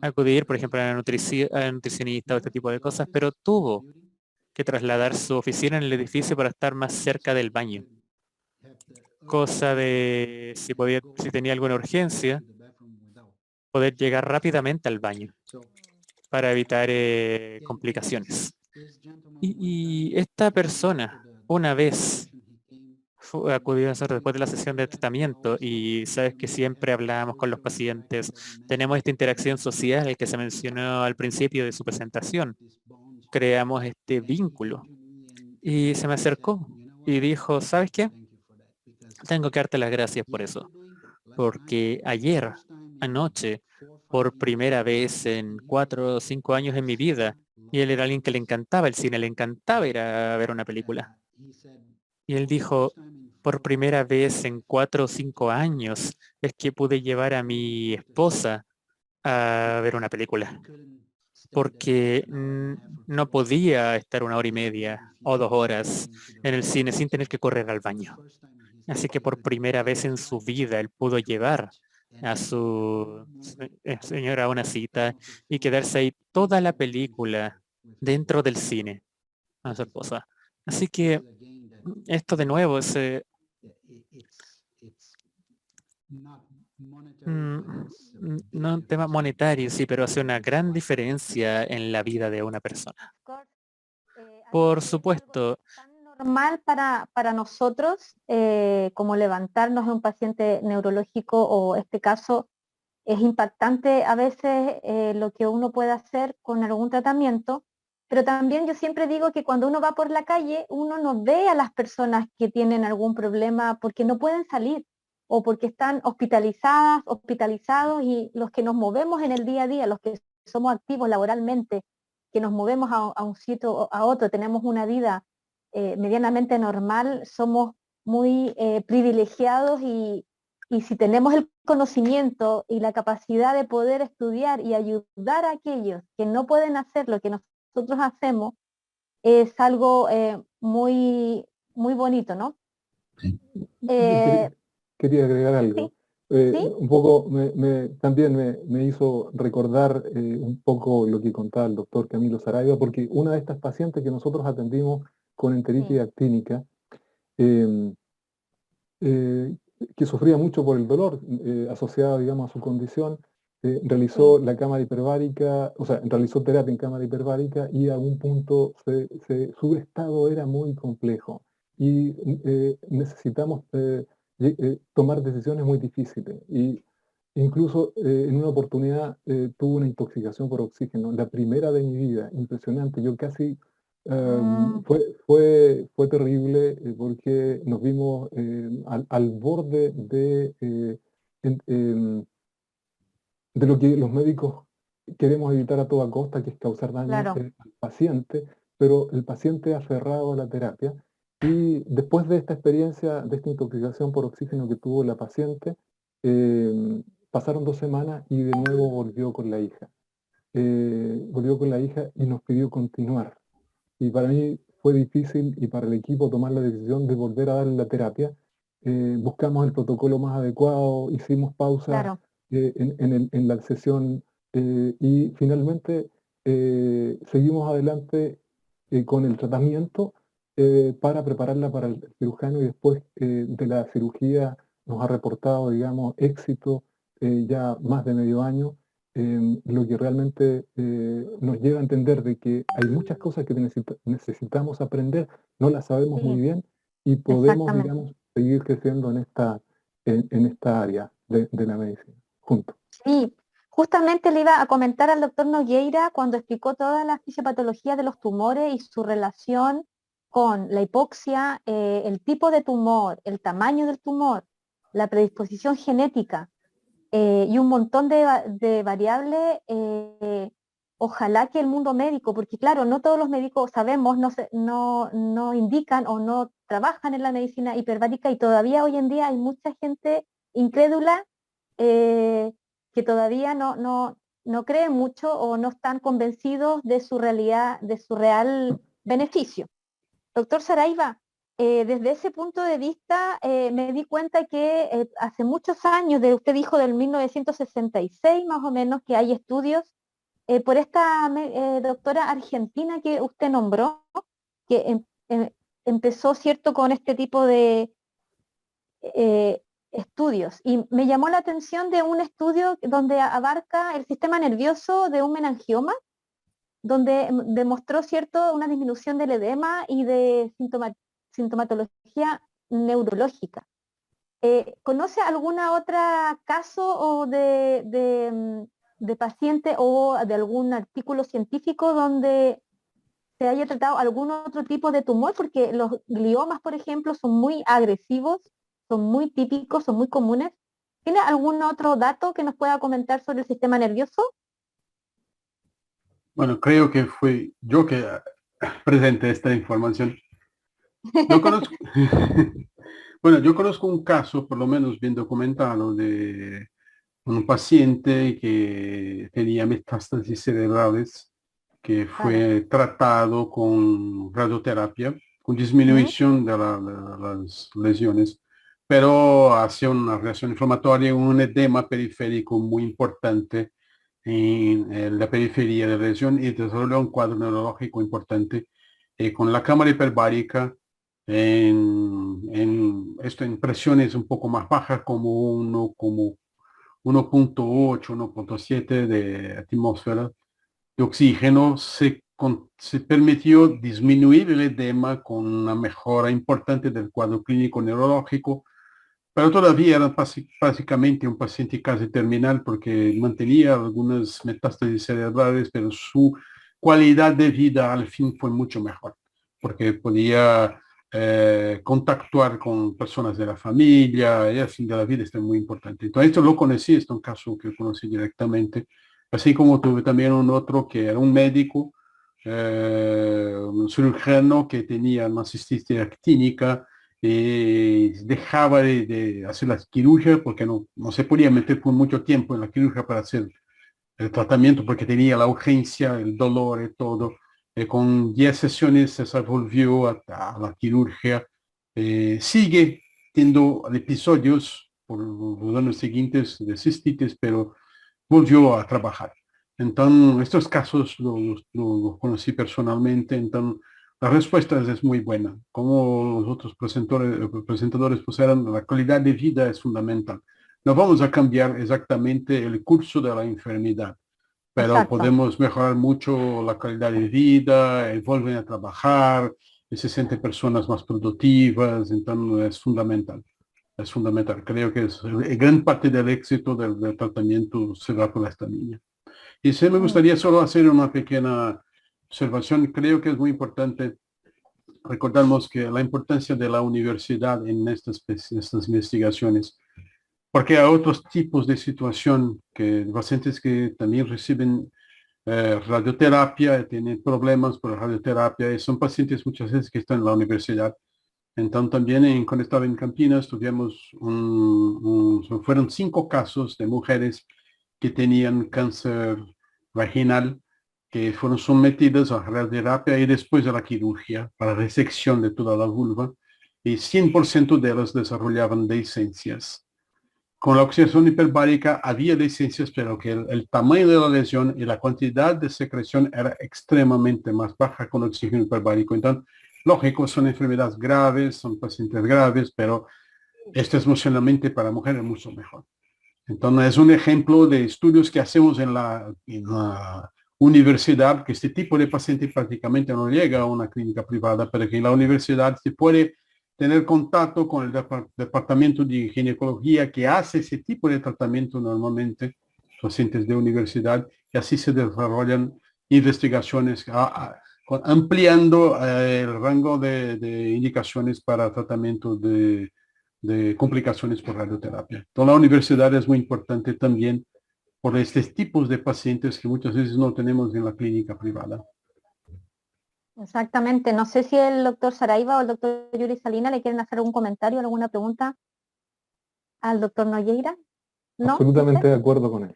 [SPEAKER 5] acudir, por ejemplo, a la a la nutricionista o este tipo de cosas, pero tuvo que trasladar su oficina en el edificio para estar más cerca del baño. Cosa de si tenía alguna urgencia, poder llegar rápidamente al baño para evitar complicaciones. Y esta persona, una vez, acudió a nosotros después de la sesión de tratamiento y sabes que siempre hablamos con los pacientes, tenemos esta interacción social que se mencionó al principio de su presentación, creamos este vínculo y se me acercó y dijo, ¿sabes qué? Tengo que darte las gracias por eso, porque ayer, anoche, por primera vez en 4 o 5 años en mi vida, y él era alguien que le encantaba el cine, le encantaba ir a ver una película. Y él dijo, por primera vez en 4 o 5 años es que pude llevar a mi esposa a ver una película, porque no podía estar 1 hora y media o 2 horas en el cine sin tener que correr al baño. Así que por primera vez en su vida él pudo llevar a su señora a una cita y quedarse ahí toda la película dentro del cine a su esposa. Así que esto de nuevo es no un tema monetario, sí, pero hace una gran diferencia en la vida de una persona. Por supuesto,
[SPEAKER 1] Normal para nosotros, como levantarnos de un paciente neurológico o este caso, es impactante a veces lo que uno puede hacer con algún tratamiento, pero también yo siempre digo que cuando uno va por la calle, uno no ve a las personas que tienen algún problema porque no pueden salir o porque están hospitalizados y los que nos movemos en el día a día, los que somos activos laboralmente, que nos movemos a un sitio o a otro, tenemos una vida medianamente normal, somos muy privilegiados y si tenemos el conocimiento y la capacidad de poder estudiar y ayudar a aquellos que no pueden hacer lo que nosotros hacemos, es algo muy, muy bonito, ¿no?
[SPEAKER 2] Quería agregar algo.
[SPEAKER 1] ¿Sí?
[SPEAKER 2] Un poco, también me hizo recordar un poco lo que contaba el doctor Camilo Saraiva, porque una de estas pacientes que nosotros atendimos con enteritis actínica, que sufría mucho por el dolor asociado, digamos, a su condición, realizó la cámara hiperbárica, o sea, realizó terapia en cámara hiperbárica y a un punto su estado era muy complejo y necesitamos tomar decisiones muy difíciles. Y incluso en una oportunidad tuvo una intoxicación por oxígeno, la primera de mi vida, impresionante. Yo casi fue terrible porque nos vimos al borde de lo que los médicos queremos evitar a toda costa, que es causar daño al paciente, pero el paciente aferrado a la terapia. Y después de esta experiencia, de esta intoxicación por oxígeno que tuvo la paciente, pasaron 2 semanas y de nuevo volvió con la hija. Volvió con la hija y nos pidió continuar. Y para mí fue difícil y para el equipo tomar la decisión de volver a darle la terapia. Buscamos el protocolo más adecuado, hicimos pausas en la sesión y finalmente seguimos adelante con el tratamiento para prepararla para el cirujano y después de la cirugía nos ha reportado, digamos, éxito ya más de medio año. Lo que realmente nos lleva a entender de que hay muchas cosas que necesitamos aprender, no las sabemos muy bien y podemos, digamos, seguir creciendo en esta área de la medicina, juntos.
[SPEAKER 1] Sí, justamente le iba a comentar al doctor Nogueira cuando explicó toda la fisiopatología de los tumores y su relación con la hipoxia, el tipo de tumor, el tamaño del tumor, la predisposición genética, y un montón de variables, ojalá que el mundo médico, porque claro, no todos los médicos sabemos, no indican o no trabajan en la medicina hiperbárica y todavía hoy en día hay mucha gente incrédula que todavía no cree mucho o no están convencidos de su realidad, de su real beneficio. Doctor Saraiva, desde ese punto de vista me di cuenta que hace muchos años, usted dijo del 1966 más o menos, que hay estudios por esta doctora argentina que usted nombró, que empezó, ¿cierto?, con este tipo de estudios. Y me llamó la atención de un estudio donde abarca el sistema nervioso de un meningioma, donde demostró, ¿cierto?, una disminución del edema y de sintomatología neurológica. ¿Conoce alguna otra caso o de paciente o de algún artículo científico donde se haya tratado algún otro tipo de tumor? Porque los gliomas, por ejemplo, son muy agresivos, son muy típicos, son muy comunes. ¿Tiene algún otro dato que nos pueda comentar sobre el sistema nervioso?
[SPEAKER 3] Bueno, creo que fui yo que presenté esta información. Yo conozco, bueno, yo conozco un caso, por lo menos bien documentado, de un paciente que tenía metástasis cerebrales, que fue tratado con radioterapia, con disminución de las lesiones, pero hacia una reacción inflamatoria y un edema periférico muy importante en la periferia de la lesión y desarrolló un cuadro neurológico importante con la cámara hiperbárica en presiones un poco más bajas como 1.8, 1.7 de atmósfera de oxígeno, se permitió disminuir el edema con una mejora importante del cuadro clínico neurológico, pero todavía era básicamente un paciente casi terminal porque mantenía algunas metástasis cerebrales, pero su calidad de vida al fin fue mucho mejor, porque podía contactuar con personas de la familia, y al fin de la vida esto es muy importante. Entonces esto lo conocí, es un caso que conocí directamente, así como tuve también un otro que era un médico, un cirujano que tenía una cistitis actínica, dejaba de hacer la cirugía porque no se podía meter por mucho tiempo en la cirugía para hacer el tratamiento porque tenía la urgencia, el dolor y todo. Con 10 sesiones se volvió a la cirugía. Sigue teniendo episodios por los años siguientes de cistitis, pero volvió a trabajar. Entonces, estos casos los conocí personalmente, entonces la respuesta es muy buena. Como los otros presentadores pusieron, la calidad de vida es fundamental. No vamos a cambiar exactamente el curso de la enfermedad, pero
[SPEAKER 1] Exacto.
[SPEAKER 3] podemos mejorar mucho la calidad de vida, vuelven a trabajar, se sienten personas más productivas, entonces es fundamental. Es fundamental. Creo que gran parte del éxito del tratamiento se da por esta niña. Y sí me gustaría solo hacer una pequeña observación. Creo que es muy importante recordarnos que la importancia de la universidad en estas investigaciones, porque hay otros tipos de situación que pacientes que también reciben radioterapia, tienen problemas por radioterapia y son pacientes muchas veces que están en la universidad. Entonces también cuando estaba en Campinas tuvimos fueron 5 casos de mujeres que tenían cáncer vaginal que fueron sometidas a radioterapia y después a la cirugía para resección de toda la vulva y 100% de ellas desarrollaban dehiscencias. Con la oxidación hiperbárica había dehiscencias, pero que el tamaño de la lesión y la cantidad de secreción era extremadamente más baja con oxígeno hiperbárico. Entonces, lógico, son enfermedades graves, son pacientes graves, pero esto es emocionalmente para mujeres mucho mejor. Entonces, es un ejemplo de estudios que hacemos en la universidad, que este tipo de paciente prácticamente no llega a una clínica privada, pero que en la universidad se puede tener contacto con el departamento de ginecología que hace ese tipo de tratamiento normalmente, pacientes de universidad, y así se desarrollan investigaciones ampliando el rango de indicaciones para tratamiento de complicaciones por radioterapia. Entonces, la universidad es muy importante también por estos tipos de pacientes que muchas veces no tenemos en la clínica privada.
[SPEAKER 1] Exactamente. No sé si el doctor Saraiva o el doctor Yuri Salina le quieren hacer algún comentario, alguna pregunta al doctor Nogueira. ¿No?
[SPEAKER 2] Absolutamente de acuerdo con él.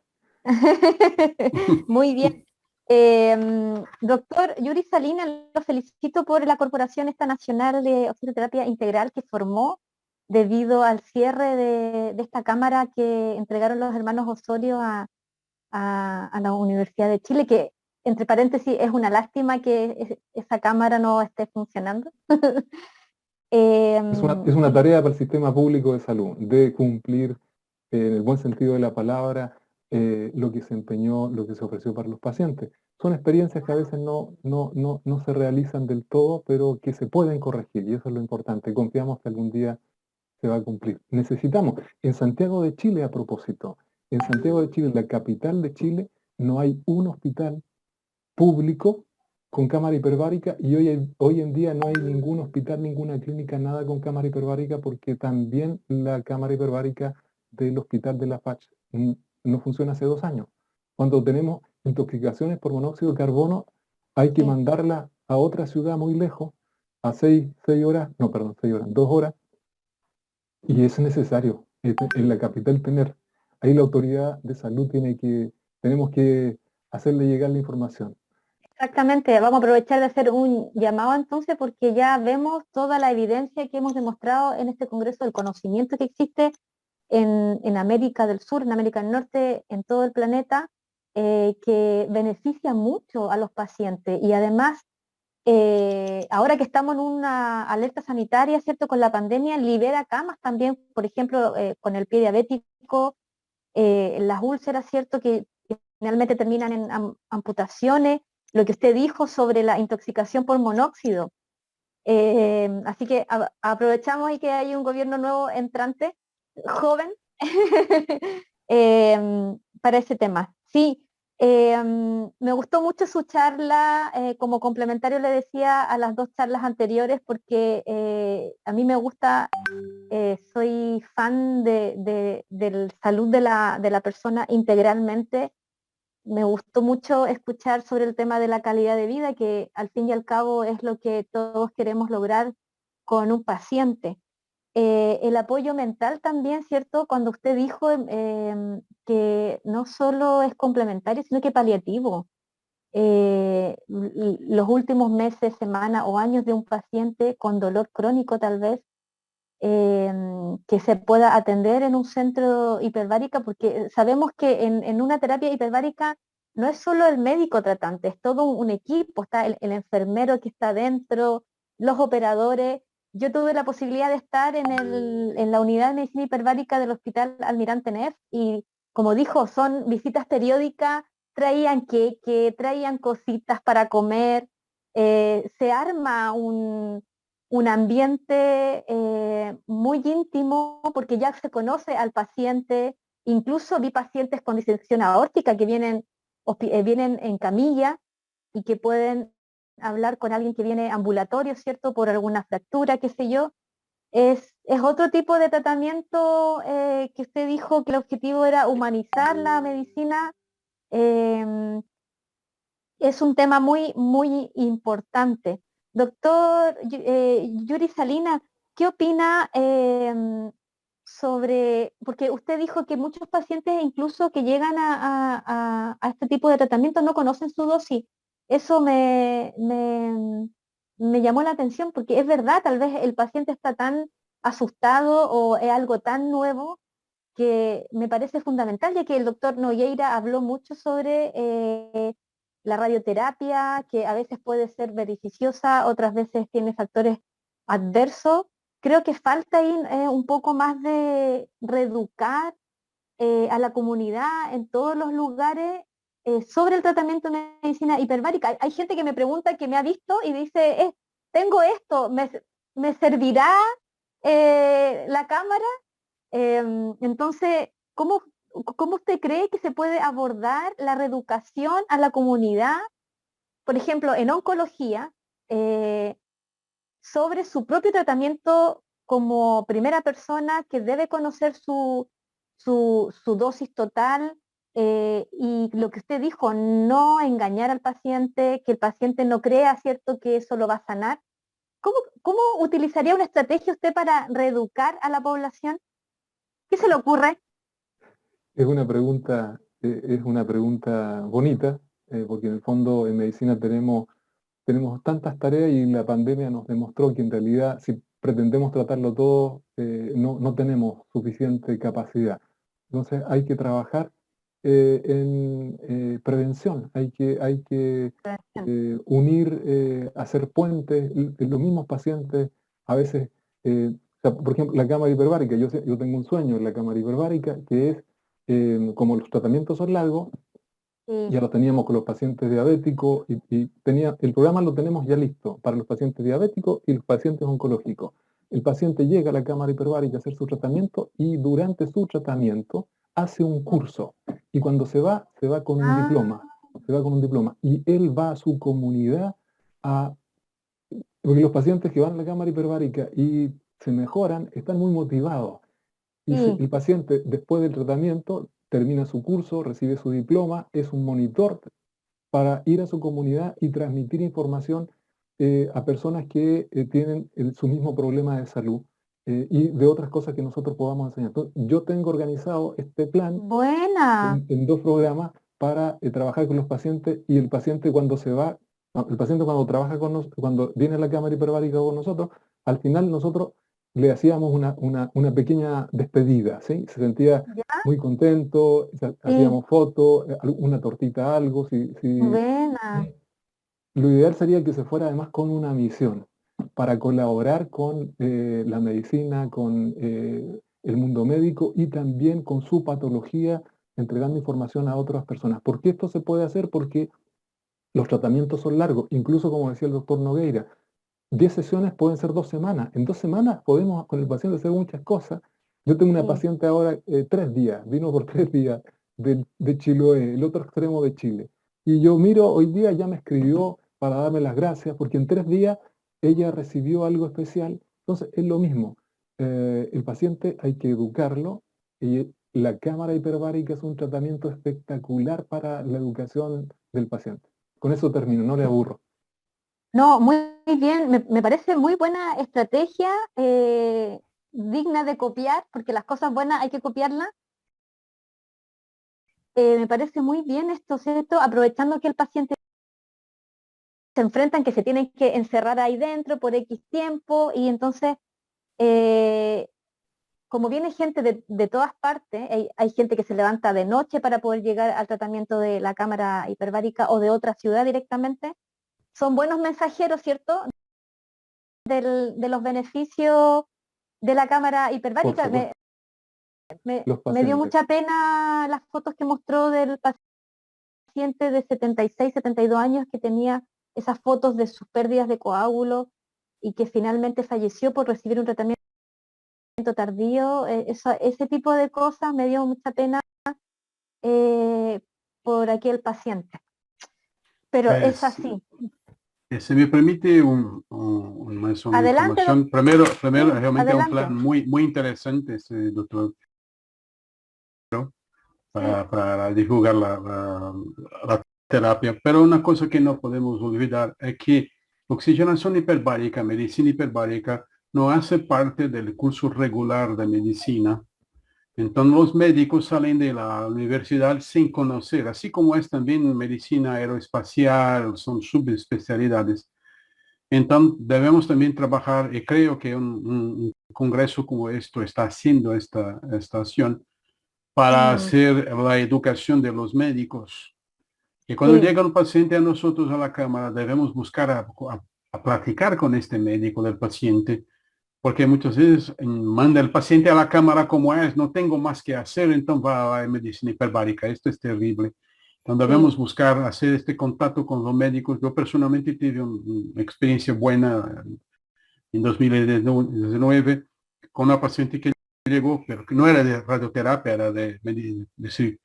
[SPEAKER 1] Muy bien. Doctor Yuri Salina, lo felicito por la Corporación esta Nacional de Oxinoterapia Integral que formó debido al cierre de esta cámara que entregaron los hermanos Osorio a la Universidad de Chile, que entre paréntesis es una lástima que esa cámara no esté funcionando.
[SPEAKER 2] Es una tarea para el sistema público de salud, de cumplir, en el buen sentido de la palabra, lo que se empeñó, lo que se ofreció para los pacientes. son experiencias que a veces no se realizan del todo, pero que se pueden corregir, y eso es lo importante. Confiamos que algún día se va a cumplir. Necesitamos, en Santiago de Chile, a propósito, en Santiago de Chile, la capital de Chile, no hay un hospital público con cámara hiperbárica, y hoy en día no hay ningún hospital, ninguna clínica, nada con cámara hiperbárica, porque también la cámara hiperbárica del hospital de La Fach no funciona hace 2 años. Cuando tenemos intoxicaciones por monóxido de carbono, hay que
[SPEAKER 1] Sí.
[SPEAKER 2] mandarla a otra ciudad muy lejos, a 6 horas, no, perdón, 6 horas, 2 horas, y es necesario en la capital tener. Ahí la autoridad de salud tenemos que hacerle llegar la información.
[SPEAKER 1] Exactamente, vamos a aprovechar de hacer un llamado entonces porque ya vemos toda la evidencia que hemos demostrado en este Congreso, el conocimiento que existe en América del Sur, en América del Norte, en todo el planeta, que beneficia mucho a los pacientes. Y además, ahora que estamos en una alerta sanitaria, ¿cierto? Con la pandemia, libera camas también, por ejemplo, con el pie diabético, las úlceras, ¿cierto? Que finalmente terminan en amputaciones, lo que usted dijo sobre la intoxicación por monóxido. Así que aprovechamos y que hay un gobierno nuevo entrante, joven, para ese tema. Sí, me gustó mucho su charla, como complementario le decía a las 2 charlas anteriores, porque a mí me gusta, soy fan de la salud de la persona integralmente. Me gustó mucho escuchar sobre el tema de la calidad de vida, que al fin y al cabo es lo que todos queremos lograr con un paciente. El apoyo mental también, ¿cierto? Cuando usted dijo que no solo es complementario, sino que paliativo. Los últimos meses, semanas o años de un paciente con dolor crónico tal vez, que se pueda atender en un centro hiperbárica, porque sabemos que en una terapia hiperbárica no es solo el médico tratante, es todo un equipo, está el enfermero que está dentro, los operadores. Yo tuve la posibilidad de estar en la unidad de medicina hiperbárica del Hospital Almirante Neff, y como dijo, son visitas periódicas, traían queque, traían cositas para comer, se arma un ambiente muy íntimo porque ya se conoce al paciente. Incluso vi pacientes con disección aórtica que vienen en camilla y que pueden hablar con alguien que viene ambulatorio, ¿cierto? Por alguna fractura, qué sé yo. Es otro tipo de tratamiento, que usted dijo que el objetivo era humanizar la medicina. eh, es un tema muy, muy importante. Doctor Yuri Salina, ¿qué opina sobre, porque usted dijo que muchos pacientes incluso que llegan a este tipo de tratamiento no conocen su dosis? Eso me llamó la atención porque es verdad, tal vez el paciente está tan asustado o es algo tan nuevo que me parece fundamental, ya que el doctor Nogueira habló mucho sobre la radioterapia, que a veces puede ser beneficiosa, otras veces tiene factores adversos. Creo que falta ahí un poco más de reeducar a la comunidad en todos los lugares sobre el tratamiento de medicina hiperbárica. Hay gente que me pregunta, que me ha visto y dice, tengo esto, ¿me servirá la cámara? Entonces, ¿cómo usted cree que se puede abordar la reeducación a la comunidad, por ejemplo, en oncología, sobre su propio tratamiento como primera persona que debe conocer su dosis total, y lo que usted dijo, no engañar al paciente, que el paciente no crea, ¿cierto?, que eso lo va a sanar? ¿Cómo utilizaría una estrategia usted para reeducar a la población? ¿Qué se le ocurre?
[SPEAKER 2] Es una pregunta bonita, porque en el fondo en medicina tenemos tantas tareas, y la pandemia nos demostró que en realidad si pretendemos tratarlo todo, no tenemos suficiente capacidad. Entonces hay que trabajar en prevención, hay que unir, hacer puentes, los mismos pacientes a veces, o sea, por ejemplo, la cámara hiperbárica, yo tengo un sueño en la cámara hiperbárica, que es, como los tratamientos son largos, Ya lo teníamos con los pacientes diabéticos y el programa lo tenemos ya listo para los pacientes diabéticos y los pacientes oncológicos. El paciente llega a la cámara hiperbárica a hacer su tratamiento y durante su tratamiento hace un curso. Y cuando se va con un diploma. Se va con un diploma. Y él va a su comunidad porque los pacientes que van a la cámara hiperbárica y se mejoran, están muy motivados. Y el paciente, después del tratamiento, termina su curso, recibe su diploma, es un monitor para ir a su comunidad y transmitir información a personas que tienen su mismo problema de salud y de otras cosas que nosotros podamos enseñar. Entonces, yo tengo organizado este plan en 2 programas para trabajar con los pacientes y el paciente cuando se va, el paciente cuando trabaja con nosotros, cuando viene a la cámara hiperbárica con nosotros, al final nosotros le hacíamos una pequeña despedida, ¿sí? Se sentía muy contento, hacíamos fotos, una tortita, algo. Lo ideal sería que se fuera además con una misión para colaborar con la medicina, con el mundo médico y también con su patología, entregando información a otras personas. ¿Por qué esto se puede hacer? Porque los tratamientos son largos, incluso como decía el doctor Nogueira, 10 sesiones pueden ser 2 semanas. En 2 semanas podemos con el paciente hacer muchas cosas. Yo tengo una paciente ahora, 3 días, vino por 3 días de Chiloé, el otro extremo de Chile. Y yo miro, hoy día ya me escribió para darme las gracias, porque en 3 días ella recibió algo especial. Entonces es lo mismo. El paciente hay que educarlo y la cámara hiperbárica es un tratamiento espectacular para la educación del paciente. Con eso termino, no le aburro.
[SPEAKER 1] No, muy bien, me parece muy buena estrategia, digna de copiar, porque las cosas buenas hay que copiarlas. Me parece muy bien esto, ¿cierto? Aprovechando que el paciente se enfrentan, que se tienen que encerrar ahí dentro por X tiempo, y entonces, como viene gente de todas partes, hay gente que se levanta de noche para poder llegar al tratamiento de la cámara hiperbárica o de otra ciudad directamente, son buenos mensajeros, ¿cierto?, de los beneficios de la cámara hiperbárica. Me dio mucha pena las fotos que mostró del paciente de 76, 72 años que tenía esas fotos de sus pérdidas de coágulos y que finalmente falleció por recibir un tratamiento tardío. Ese tipo de cosas me dio mucha pena por aquel paciente. Pero es así.
[SPEAKER 3] Si me permite una
[SPEAKER 1] Adelante,
[SPEAKER 3] información. Primero realmente
[SPEAKER 1] adelante.
[SPEAKER 3] un plan muy interesante, doctor, para divulgar la terapia. Pero una cosa que no podemos olvidar es que oxigenación hiperbárica, medicina hiperbárica, no hace parte del curso regular de medicina. Entonces los médicos salen de la universidad sin conocer, así como es también medicina aeroespacial, son subespecialidades. Entonces debemos también trabajar, y creo que un congreso como esto está haciendo esta acción para hacer la educación de los médicos. Y cuando llega un paciente a nosotros a la cámara, debemos buscar a platicar con este médico del paciente, porque muchas veces manda el paciente a la cámara como es, no tengo más que hacer, entonces va a medicina hiperbárica. Esto es terrible. Entonces debemos buscar hacer este contacto con los médicos. Yo personalmente tuve una experiencia buena en 2019 con una paciente que llegó, pero que no era de radioterapia, era de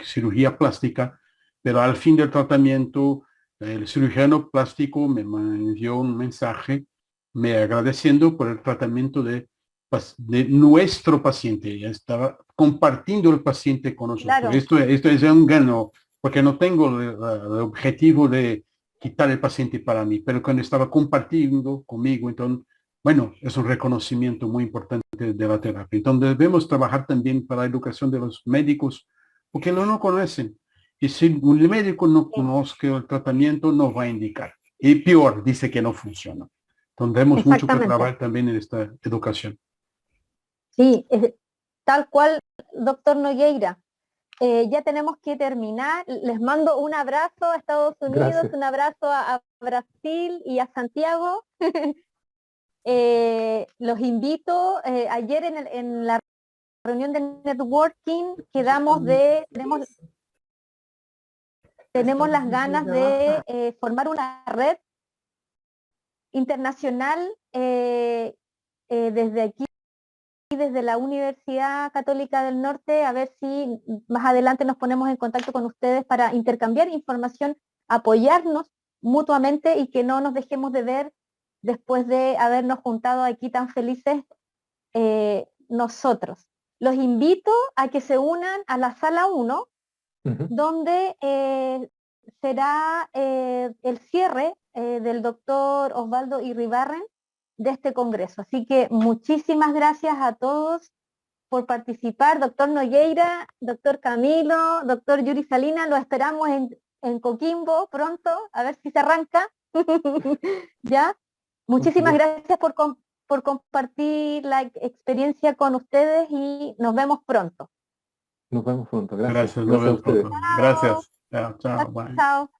[SPEAKER 3] cirugía plástica, pero al fin del tratamiento, el cirujano plástico me envió un mensaje me agradeciendo por el tratamiento de nuestro paciente. Ya estaba compartiendo el paciente con nosotros.
[SPEAKER 1] Claro.
[SPEAKER 3] Esto es un gano, porque no tengo el objetivo de quitar el paciente para mí, pero cuando estaba compartiendo conmigo, entonces, bueno, es un reconocimiento muy importante de la terapia. Entonces debemos trabajar también para la educación de los médicos, porque no conocen. Y si un médico no conozca el tratamiento, no va a indicar. Y peor, dice que no funciona. Entonces tenemos mucho que trabajar también en esta educación.
[SPEAKER 1] Sí, tal cual, doctor Nogueira. Ya tenemos que terminar. Les mando un abrazo a Estados Unidos,
[SPEAKER 2] Gracias.
[SPEAKER 1] un abrazo a Brasil y a Santiago. Los invito. Ayer en la reunión de networking quedamos tenemos las ganas de formar una red internacional desde aquí, desde la Universidad Católica del Norte, a ver si más adelante nos ponemos en contacto con ustedes para intercambiar información, apoyarnos mutuamente y que no nos dejemos de ver después de habernos juntado aquí tan felices nosotros. Los invito a que se unan a la sala 1, donde será el cierre del doctor Osvaldo Irribarren de este congreso. Así que muchísimas gracias a todos por participar. Doctor Nogueira, doctor Camilo, doctor Yuri Salina, lo esperamos en Coquimbo pronto, a ver si se arranca. ¿Ya? Muchísimas gracias por compartir la experiencia con ustedes y nos vemos pronto.
[SPEAKER 2] Nos vemos pronto. Gracias.
[SPEAKER 3] Gracias, nos vemos
[SPEAKER 2] a ustedes.
[SPEAKER 3] pronto. Gracias. Chao, chao. Bye.
[SPEAKER 1] Chao.